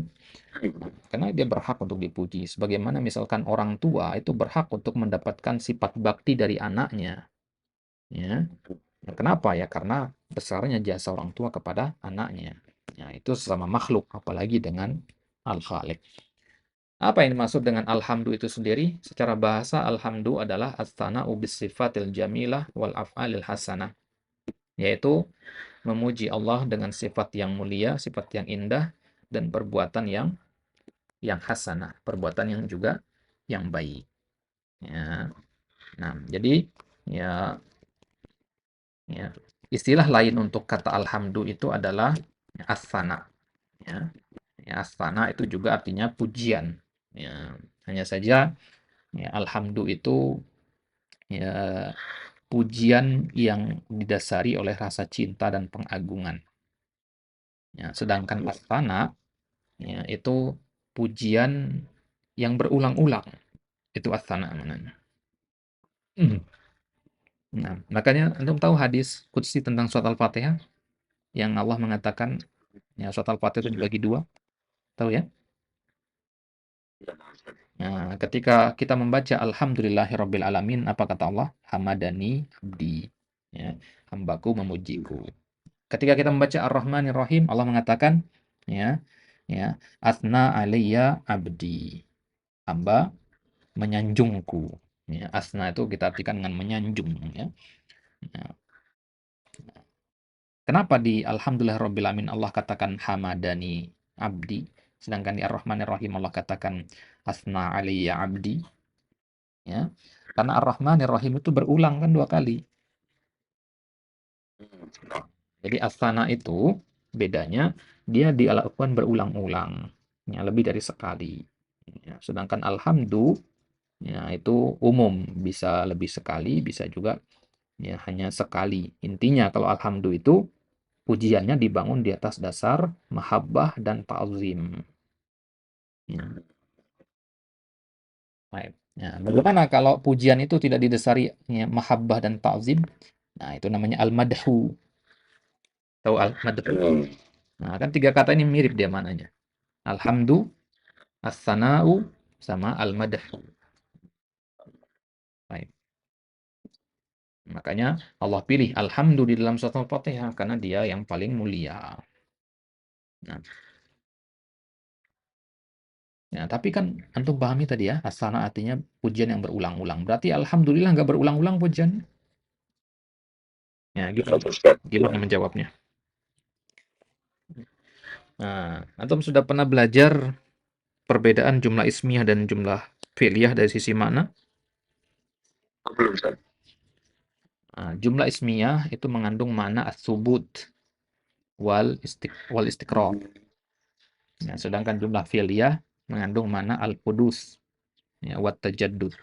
Karena dia berhak untuk dipuji. Sebagaimana misalkan orang tua itu berhak untuk mendapatkan sifat bakti dari anaknya. Ya. Kenapa ya? Karena besarnya jasa orang tua kepada anaknya. Ya, itu sesama makhluk, apalagi dengan Al-Khaliq. Apa yang dimaksud dengan alhamdu itu sendiri? Secara bahasa, alhamdu adalah as-sana'u bis-sifatil jamilah wal af'alil hasanah. Yaitu memuji Allah dengan sifat yang mulia, sifat yang indah, dan perbuatan yang hasanah, perbuatan yang juga yang baik. Ya. Nah, jadi ya istilah lain untuk kata alhamdu itu adalah as-sana. Ya. As-sana itu juga artinya pujian. Ya. Hanya saja ya, alhamdu itu ya pujian yang didasari oleh rasa cinta dan pengagungan. Ya, sedangkan as-sana ya, itu pujian yang berulang-ulang. Itu as-sana maknanya. Hmm. Nah, makanya antum tahu hadis qudsi tentang surat Al-Fatihah yang Allah mengatakan ya surat Al-Fatihah itu dibagi dua, tahu ya? Nah, ketika kita membaca Alhamdulillahirabbil alamin, apa kata Allah? Hamadani abdi. Ya, hambaku memujiku. Ketika kita membaca Ar-Rahmanir Rahim, Allah mengatakan ya, ya, asna alayya abdi. Hamba menyanjungku. Ya, asna itu kita artikan dengan menyanjung ya. Ya. Kenapa di Alhamdulillahirabbil alamin Allah katakan hamadani abdi, sedangkan di Ar-Rahmanir Rahim Allah katakan asna alayya abdi? Ya. Karena Ar-Rahmanir Rahim itu berulang kan dua kali. Jadi asana itu bedanya dia dilakukan berulang-ulang, ya, lebih dari sekali. Ya, sedangkan alhamdu ya itu umum, bisa lebih sekali, bisa juga ya hanya sekali. Intinya kalau alhamdu itu pujiannya dibangun di atas dasar mahabbah dan ta'zim. Ya. Baik. Ya, bagaimana kalau pujian itu tidak didasari ya, mahabbah dan ta'zim? Nah, itu namanya al-madhu. Tahu al-madhu? Nah, kan tiga kata ini mirip dia mananya. Alhamdu, as-sana'u, sama al-madhu. Baik. Makanya Allah pilih alhamdu di dalam surat Al-Fatihah karena dia yang paling mulia. Nah, ya, tapi kan antum pahami tadi ya, as-sana artinya pujian yang berulang-ulang. Berarti alhamdulillah nggak berulang-ulang pujian. Ya, gimana menjawabnya? Nah, antum sudah pernah belajar perbedaan jumlah ismiyah dan jumlah fi'liyah dari sisi makna? Belum, Ustaz. Nah, jumlah ismiyah itu mengandung makna as-subut wal istiqrar. Ya, sedangkan jumlah fi'liyah mengandung makna al-qudus ya, wat tajaddud.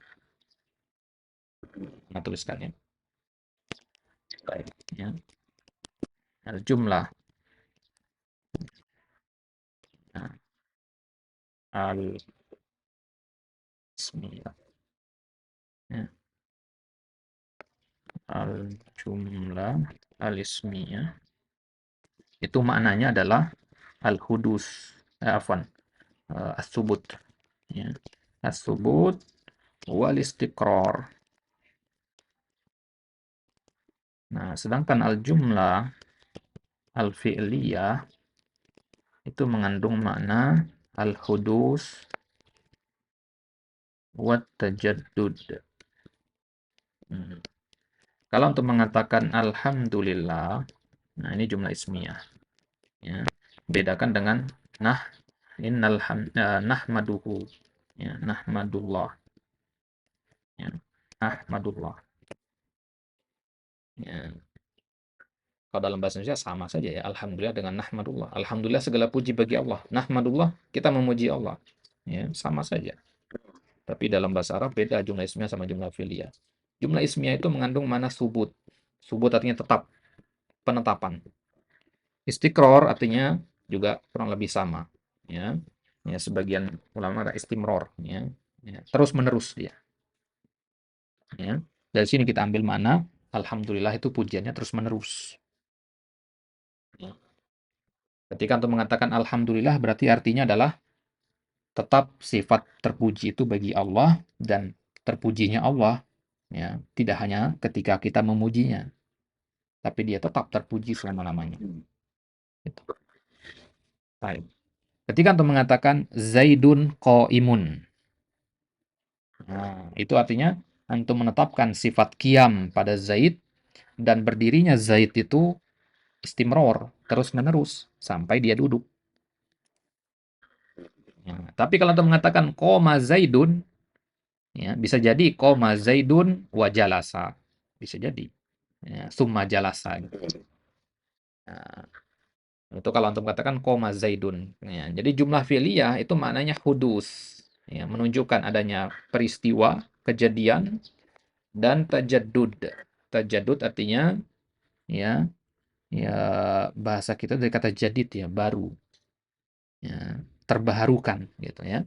Nah, tuliskannya. Ya. Al-jumlah nah, al-ismiyah. Ya. Al-jumlah al-ismiyah itu maknanya adalah al-hudus, afwan, as-subut. Ya. As-subut wal istiqrar. Nah, sedangkan al-jumlah al-fi'liyah itu mengandung makna al-hudus wat tajaddud. Kalau untuk mengatakan alhamdulillah, nah ini jumlah ismiyah. Ya. Bedakan dengan nahmaduhu. Ya, nahmadullah. Ya, nahmadullah. Ya. Kalau dalam bahasa Indonesia sama saja ya. Alhamdulillah dengan nahmadullah. Alhamdulillah segala puji bagi Allah. Nahmadullah kita memuji Allah. Ya, sama saja. Tapi dalam bahasa Arab beda jumlah ismiyah sama jumlah fi'liyah. Jumlah ismiyah itu mengandung mana subut. Subut artinya tetap, penetapan. Istiqror artinya juga kurang lebih sama. Ya, ya sebagian ulama ada istimror. Ya, ya. Terus menerus dia. Ya. Dari sini kita ambil mana alhamdulillah itu pujiannya terus menerus. Ya. Ketika untuk mengatakan alhamdulillah berarti artinya adalah tetap sifat terpuji itu bagi Allah dan terpujinya Allah ya tidak hanya ketika kita memujinya tapi dia tetap terpuji selama-lamanya. Gitu. Baik. Ketika untuk mengatakan Zaidun qaimun. Nah, itu artinya antum menetapkan sifat qiyam pada Zaid dan berdirinya Zaid itu istimror, terus-menerus sampai dia duduk. Ya, tapi kalau antum mengatakan qoma Zaidun, ya, bisa jadi qoma Zaidun wa jalasa. Bisa jadi. Ya, summa jalasa gitu. Nah, itu kalau antum katakan qoma Zaidun. Ya, jadi jumlah fi'liyah itu maknanya hudus. Ya, menunjukkan adanya peristiwa, kejadian dan tajaddud. Tajaddud artinya ya ya bahasa kita dari kata jadid ya, baru. Ya, terbaharukan gitu ya.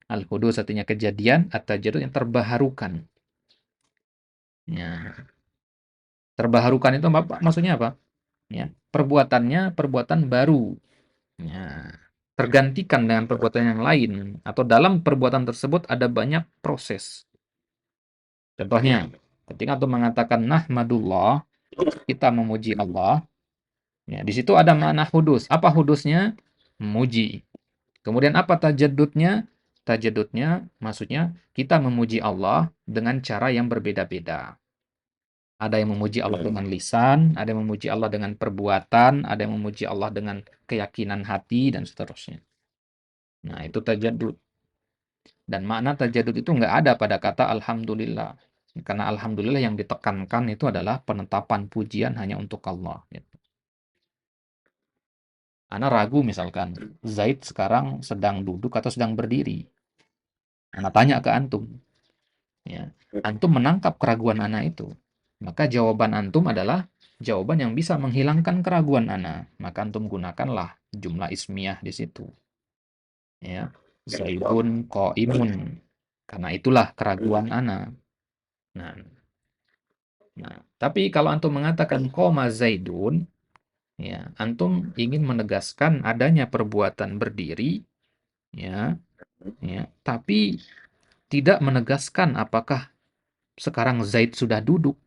Al-hudus artinya kejadian, at-tajaddud yang terbaharukan. Ya. Terbaharukan itu maksudnya apa? Ya, perbuatannya perbuatan baru. Ya. Tergantikan dengan perbuatan yang lain, atau dalam perbuatan tersebut ada banyak proses. Contohnya, ketika antum mengatakan nahmadullah, kita memuji Allah, ya, di situ ada makna hudus. Apa hudusnya? Memuji. Kemudian apa tajaddudnya? Tajaddudnya maksudnya kita memuji Allah dengan cara yang berbeda-beda. Ada yang memuji Allah dengan lisan, ada yang memuji Allah dengan perbuatan, ada yang memuji Allah dengan keyakinan hati, dan seterusnya. Nah, itu tajaddud. Dan makna tajaddud itu nggak ada pada kata alhamdulillah. Karena alhamdulillah yang ditekankan itu adalah penetapan pujian hanya untuk Allah. Gitu. Ana ragu misalkan, Zaid sekarang sedang duduk atau sedang berdiri. Ana tanya ke antum. Ya. Antum menangkap keraguan ana itu. Maka jawaban antum adalah jawaban yang bisa menghilangkan keraguan ana. Maka antum gunakanlah jumlah ismiyah di situ. Ya. Zaidun qaimun. Karena itulah keraguan ana. Nah, tapi kalau antum mengatakan koma Zaidun, ya, antum ingin menegaskan adanya perbuatan berdiri, ya, tapi tidak menegaskan apakah sekarang Zaid sudah duduk.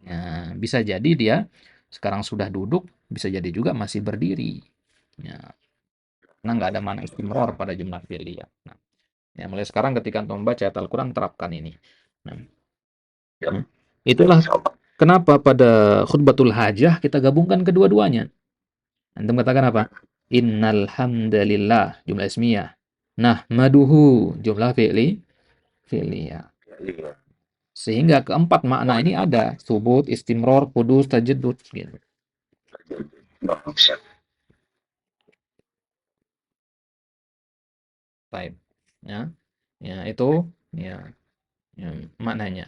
Ya, bisa jadi dia sekarang sudah duduk, bisa jadi juga masih berdiri. Ya, karena nggak ada makna istimror pada jumlah fi'liyah. Nah, ya, mulai sekarang ketika antum membaca ayat Al-Quran, terapkan ini. Nah, itulah kenapa pada khutbatul hajah kita gabungkan kedua-duanya. Antum katakan apa? Innal hamdalillah, jumlah ismiyah. Nahmaduhu, jumlah fi'liyah. Sehingga keempat makna ini ada. Subut, istimror, kudus, tajaddud. Gitu. Baik. Ya. Ya, itu ya, maknanya.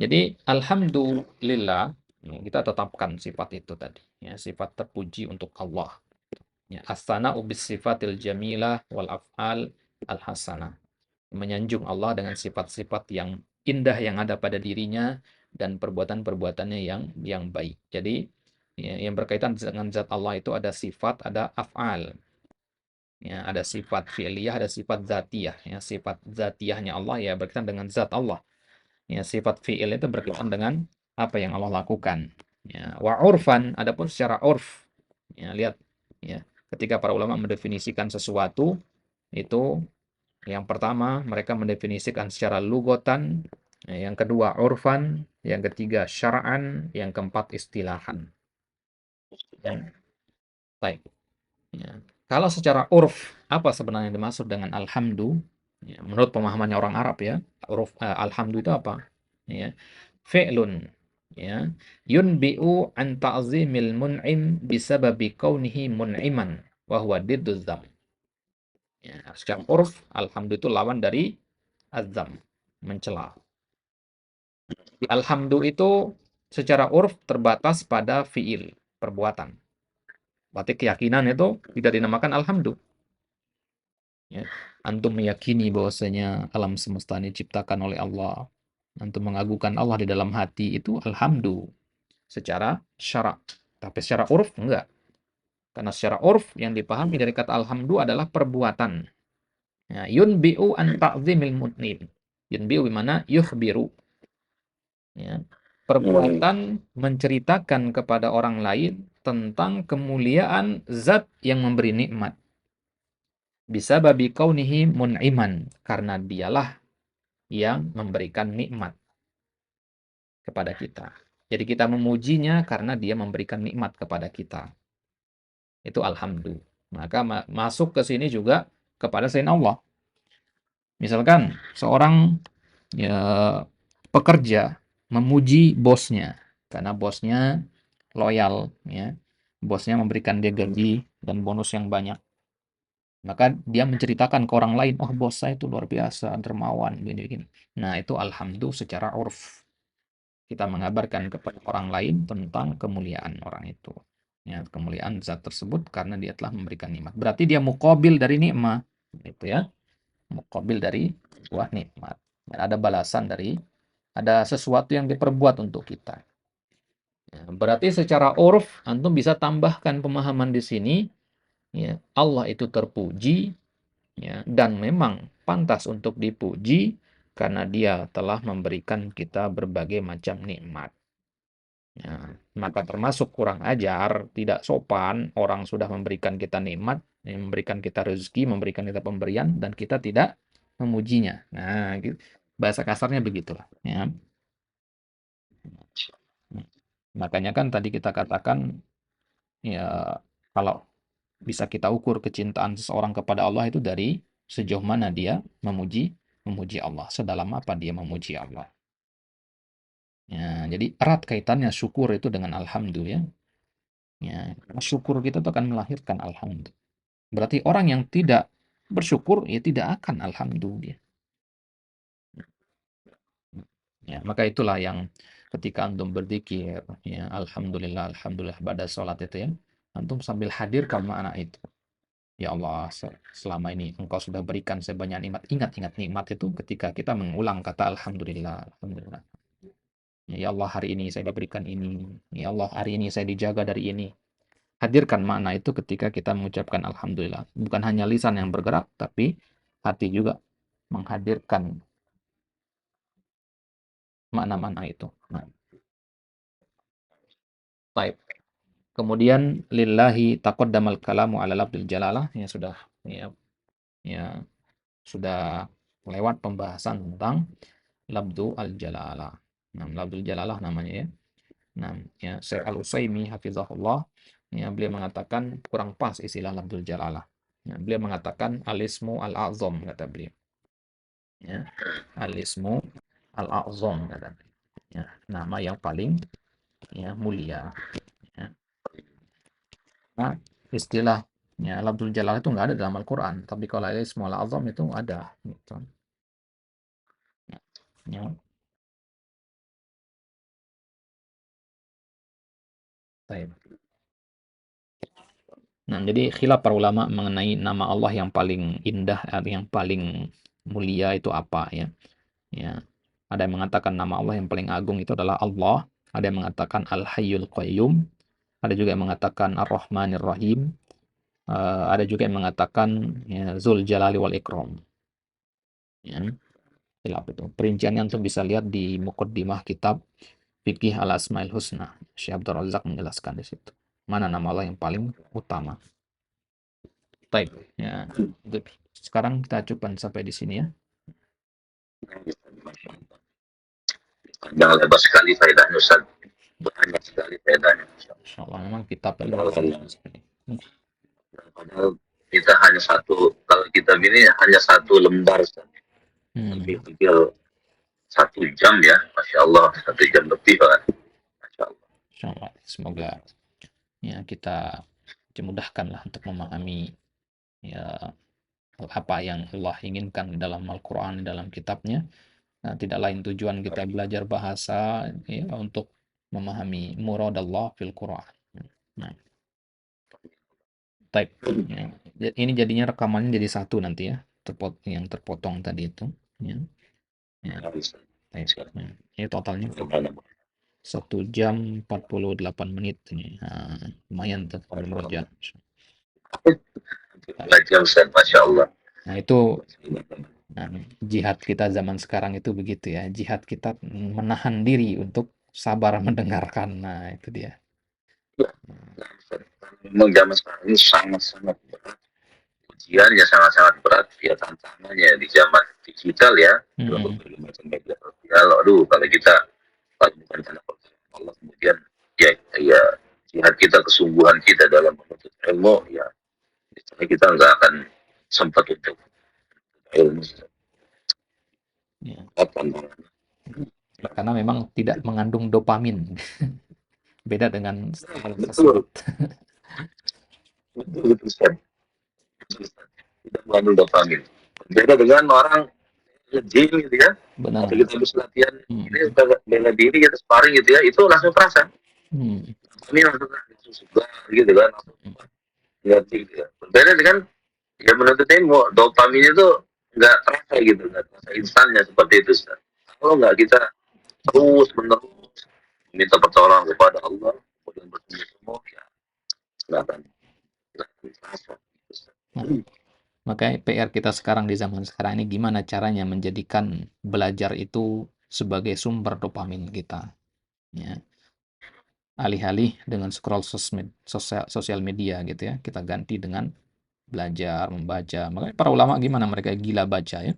Jadi alhamdulillah, ya, kita tetapkan sifat itu tadi, ya, sifat terpuji untuk Allah. Ya, as-sana'u bis sifatil jamilah wal af'al al-hasanah. Menyanjung Allah dengan sifat-sifat yang indah yang ada pada dirinya dan perbuatan-perbuatannya yang baik. Jadi ya, yang berkaitan dengan zat Allah itu ada sifat, ada af'al. Ya, ada sifat fi'liyah, ada sifat zatiyah. Ya, sifat zatiyahnya Allah ya berkaitan dengan zat Allah. Ya, sifat fi'il itu berkaitan dengan apa yang Allah lakukan. Ya, wa urfan, adapun secara urf. Ya, lihat ya, ketika para ulama mendefinisikan sesuatu itu, yang pertama mereka mendefinisikan secara lugotan, ya, yang kedua urfan, yang ketiga syara'an, yang keempat istilahan. Ya. Baik. Ya. Kalau secara urf, apa sebenarnya yang dimaksud dengan alhamdu? Ya, menurut pemahamannya orang Arab ya, uruf alhamdu itu apa? Ya, fi'lun, ya, yunbi'u an ta'zimil mun'im bisababi kaunihi mun'iman wa huwa didduz dzam. Ya, secara urf, alhamdu itu lawan dari azam, mencela. Alhamdu itu secara urf terbatas pada fi'il, perbuatan. Berarti keyakinan itu tidak dinamakan alhamdu. Ya. Antum meyakini bahwasanya alam semesta ini diciptakan oleh Allah. Antum mengagungkan Allah di dalam hati, itu alhamdu secara syarak. Tapi secara urf enggak. Karena secara urf yang dipahami dari kata alhamdu adalah perbuatan. Ya, yunbi'u an ta'zimil mutnim. Yunbi'u bimana yukhbiru. Ya. Perbuatan menceritakan kepada orang lain tentang kemuliaan zat yang memberi nikmat. Bisa babi kaunihi mun'iman, karena dialah yang memberikan nikmat kepada kita. Jadi kita memujinya karena dia memberikan nikmat kepada kita. Itu alhamdulillah. Maka masuk ke sini juga kepada selain Allah. Misalkan seorang ya, pekerja memuji bosnya karena bosnya loyal, ya. Bosnya memberikan dia gaji dan bonus yang banyak. Maka dia menceritakan ke orang lain, oh bos saya itu luar biasa, dermawan, gini-gini. Nah itu alhamdulillah secara urf. Kita mengabarkan kepada orang lain tentang kemuliaan orang itu. Ya, kemuliaan zat tersebut karena dia telah memberikan nikmat. Berarti dia muqabil dari nikmat, gitu ya. Muqabil dari sebuah nikmat. Dan ada balasan dari, ada sesuatu yang diperbuat untuk kita. Ya, berarti secara uruf antum bisa tambahkan pemahaman di sini, ya, Allah itu terpuji, ya, dan memang pantas untuk dipuji karena dia telah memberikan kita berbagai macam nikmat. Ya, maka termasuk kurang ajar, tidak sopan, orang sudah memberikan kita nikmat, memberikan kita rezeki, memberikan kita pemberian, dan kita tidak memujinya. Nah, gitu. Bahasa kasarnya begitulah. Ya. Makanya kan tadi kita katakan, ya, kalau bisa kita ukur kecintaan seseorang kepada Allah itu dari sejauh mana dia memuji Allah, sedalam apa dia memuji Allah. Ya, jadi erat kaitannya syukur itu dengan alhamdulillah. Ya, syukur kita itu akan melahirkan alhamdulillah. Berarti orang yang tidak bersyukur ya tidak akan alhamdulillah. Ya, maka itulah yang ketika antum berzikir, ya alhamdulillah, alhamdulillah pada sholat itu ya, antum sambil hadirkan makna itu. Ya Allah, selama ini Engkau sudah berikan saya banyak nikmat. Ingat-ingat nikmat itu ketika kita mengulang kata alhamdulillah, alhamdulillah. Ya Allah, hari ini saya diberikan ini. Ya Allah, hari ini saya dijaga dari ini. Hadirkan makna itu ketika kita mengucapkan alhamdulillah. Bukan hanya lisan yang bergerak, tapi hati juga menghadirkan makna-makna itu. Nah, baik. Kemudian lillahi taqaddamal kalamu ala lafdzil jalalah, ya sudah, ya, ya sudah lewat pembahasan tentang labdu al jalalah. Nah, labdul jalalah namanya ya. Nah, ya Syekh Al-Utsaimin hafizahullah, ya beliau mengatakan kurang pas istilah labdul jalalah. Ya, beliau mengatakan alismu al-a'zam kata beliau. Ya, alismu al-a'zam kata beliau. Ya, nama yang paling, ya, mulia. Ya. Nah, istilahnya labdul jalal itu nggak ada dalam Al-Quran, tapi kalau alismu al-a'zam itu ada. Gitu. Ya. Baik. Nah, jadi khilaf para ulama mengenai nama Allah yang paling indah, yang paling mulia itu apa ya? Ya. Ada yang mengatakan nama Allah yang paling agung itu adalah Allah, ada yang mengatakan Al-Hayyul Qayyum, ada juga yang mengatakan Ar-Rahmanir Rahim, ada juga yang mengatakan, ya, Zul Jalali wal Ikram. Ya, khilaf itu. Perinciannya antum bisa lihat di Muqaddimah kitab Fikih Al-Asmaul Husna. Syekh Abdul Razak menjelaskan di situ. Mana nama Allah yang paling utama. Baik, ya. Sekarang kita cukupkan sampai di sini ya. Jangan lebar sekali faedahnya Ustaz. Banyak sekali faedahnya. Insyaallah memang kitab ini Padahal kita hanya satu, kalau kita ini hanya satu lembar Ustaz. Hampir 1 jam ya, Masya Allah, 1 jam lebih kan. Masya Allah. Insyaallah, semoga ya kita dimudahkan lah untuk memahami ya apa yang Allah inginkan dalam Al-Quran, dalam kitabnya. Nah, tidak lain tujuan kita belajar bahasa ya, untuk memahami murad Allah fil Quran. Nah, type. Ya. Ini jadinya rekamannya jadi satu nanti ya, yang terpotong tadi itu. Ya. Ya. Type. Ya. Ini totalnya 1 jam 48 menit ini. Nah, lumayan tuh kalau belajar. 2 jam Ustaz, Masya Allah. Nah, itu jihad kita zaman sekarang itu begitu ya. Jihad kita menahan diri untuk sabar mendengarkan. Nah, itu dia. Memang zaman sekarang ini sangat-sangat berat. Ujiannya sangat-sangat berat. Ya tantangannya di zaman digital ya. Dalam berbagai macam media sosial. Aduh, kalau kita bukan karena Allah, kemudian ya jihad kita, kesungguhan kita dalam menuntut ilmu, ya kita nggak akan sempat untuk ilmu. Ya. Karena memang tidak mengandung dopamin. Beda dengan tersebut. Betul, Ustaz. Tidak mengandung dopamin. Beda dengan orang gym gitu ya. Benar. Kita habis latihan, ini udah bela diri, kita sparring gitu ya, itu langsung terasa. ini langsung itu segar gitu kan, ngerti gitu ya. Berbeda dengan ya menuntut ilmu, dopamin itu nggak terasa gitu, nggak terasa instannya seperti itu Ustaz. Kalau nggak kita terus menerus minta pertolongan kepada Allah, kemudian bersungguh-sungguh, ya nggak akan terasa. Nah, makanya PR kita sekarang di zaman sekarang ini gimana caranya menjadikan belajar itu sebagai sumber dopamin kita. Ya. Alih-alih dengan scroll sosial media gitu ya, kita ganti dengan belajar, membaca. Makanya para ulama gimana mereka gila baca ya.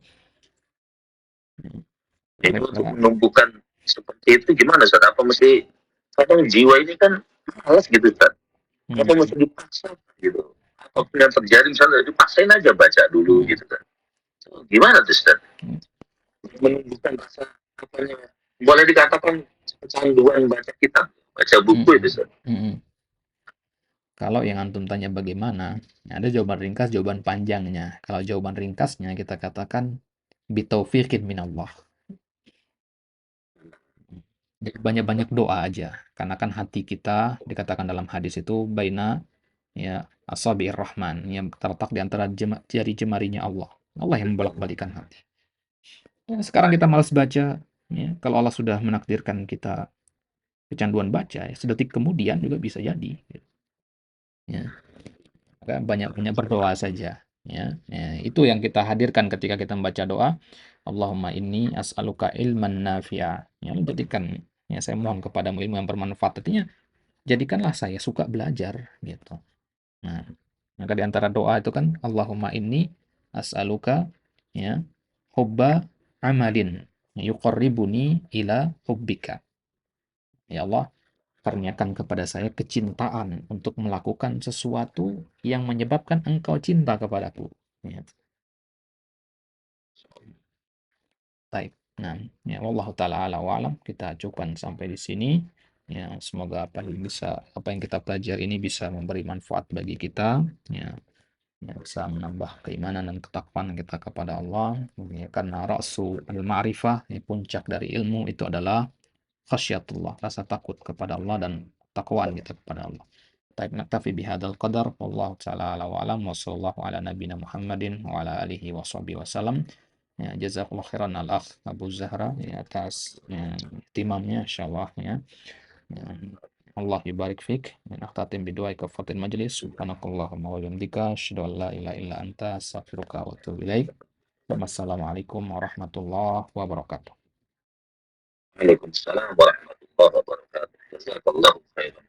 Jadi untuk Mereka menumbuhkan seperti itu gimana Ustaz? Apa mesti kadang jiwa ini kan malas gitu Ustaz. Apa mesti dipaksa gitu? Apapun yang terjadi misalnya dipaksain aja baca dulu gitu kan. So, gimana tuh Ustaz? Menumbuhkan rasa apanya? Boleh dikatakan kecanduan baca kitab, baca buku itu Ustaz. Kalau yang antum tanya bagaimana, ada jawaban ringkas, jawaban panjangnya. Kalau jawaban ringkasnya kita katakan bitaufiqin minallah. Jadi banyak-banyak doa aja. Karena kan hati kita dikatakan dalam hadis itu baina ya asabi'ir rahman yang terletak di antara jari jemarinya Allah. Allah yang membolak-balikan hati. Ya, sekarang kita malas baca, ya. Kalau Allah sudah menakdirkan kita kecanduan baca, ya, sedetik kemudian juga bisa jadi. Gitu. Ya. Maka banyak-banyak berdoa saja. Ya, itu yang kita hadirkan ketika kita membaca doa. Allahumma inni as'aluka ilman nafi'a. Ya, jadikan ya saya mohon kepadamu ilmu yang bermanfaat. Artinya jadikanlah saya suka belajar gitu. Nah, maka di antara doa itu kan Allahumma inni as'aluka ya hubba amalin yuqarribuni ila hubbika. Ya Allah, karuniakan kepada saya kecintaan untuk melakukan sesuatu yang menyebabkan engkau cinta kepadaku. Ya, baik. Nah, ya Allah taala ala wa alam, kita cukupkan sampai di sini. Ya, semoga apa yang kita pelajari ini bisa memberi manfaat bagi kita. Ya, bisa menambah keimanan dan ketakwaan kita kepada Allah. Ya, karena ra'su al-ma'rifah, ya, puncak dari ilmu itu adalah khasyatullah, rasa takut kepada Allah dan takwaan kita kepada Allah. Baik, naktafi bihadzal qadar. Wallahu taala ala wa alam wa sallallahu ala nabiyina Muhammadin wa ala alihi wa sahbihi wasallam. Ya, jazakallahu khairan al-akh Abu Zahra ya, atas ya, timamnya insyaallah ya. Ya, Allah yubarik fik. Nakhtatim bidu'a kafatil majlis. Subhanakallahumma wa bihamdika asyhadu an la ilaha illa anta astaghfiruka wa atubu ilaik. Wassalamualaikum warahmatullahi wabarakatuh. Waalaikumsalam warahmatullahi wabarakatuh. Jazakallahu khairan.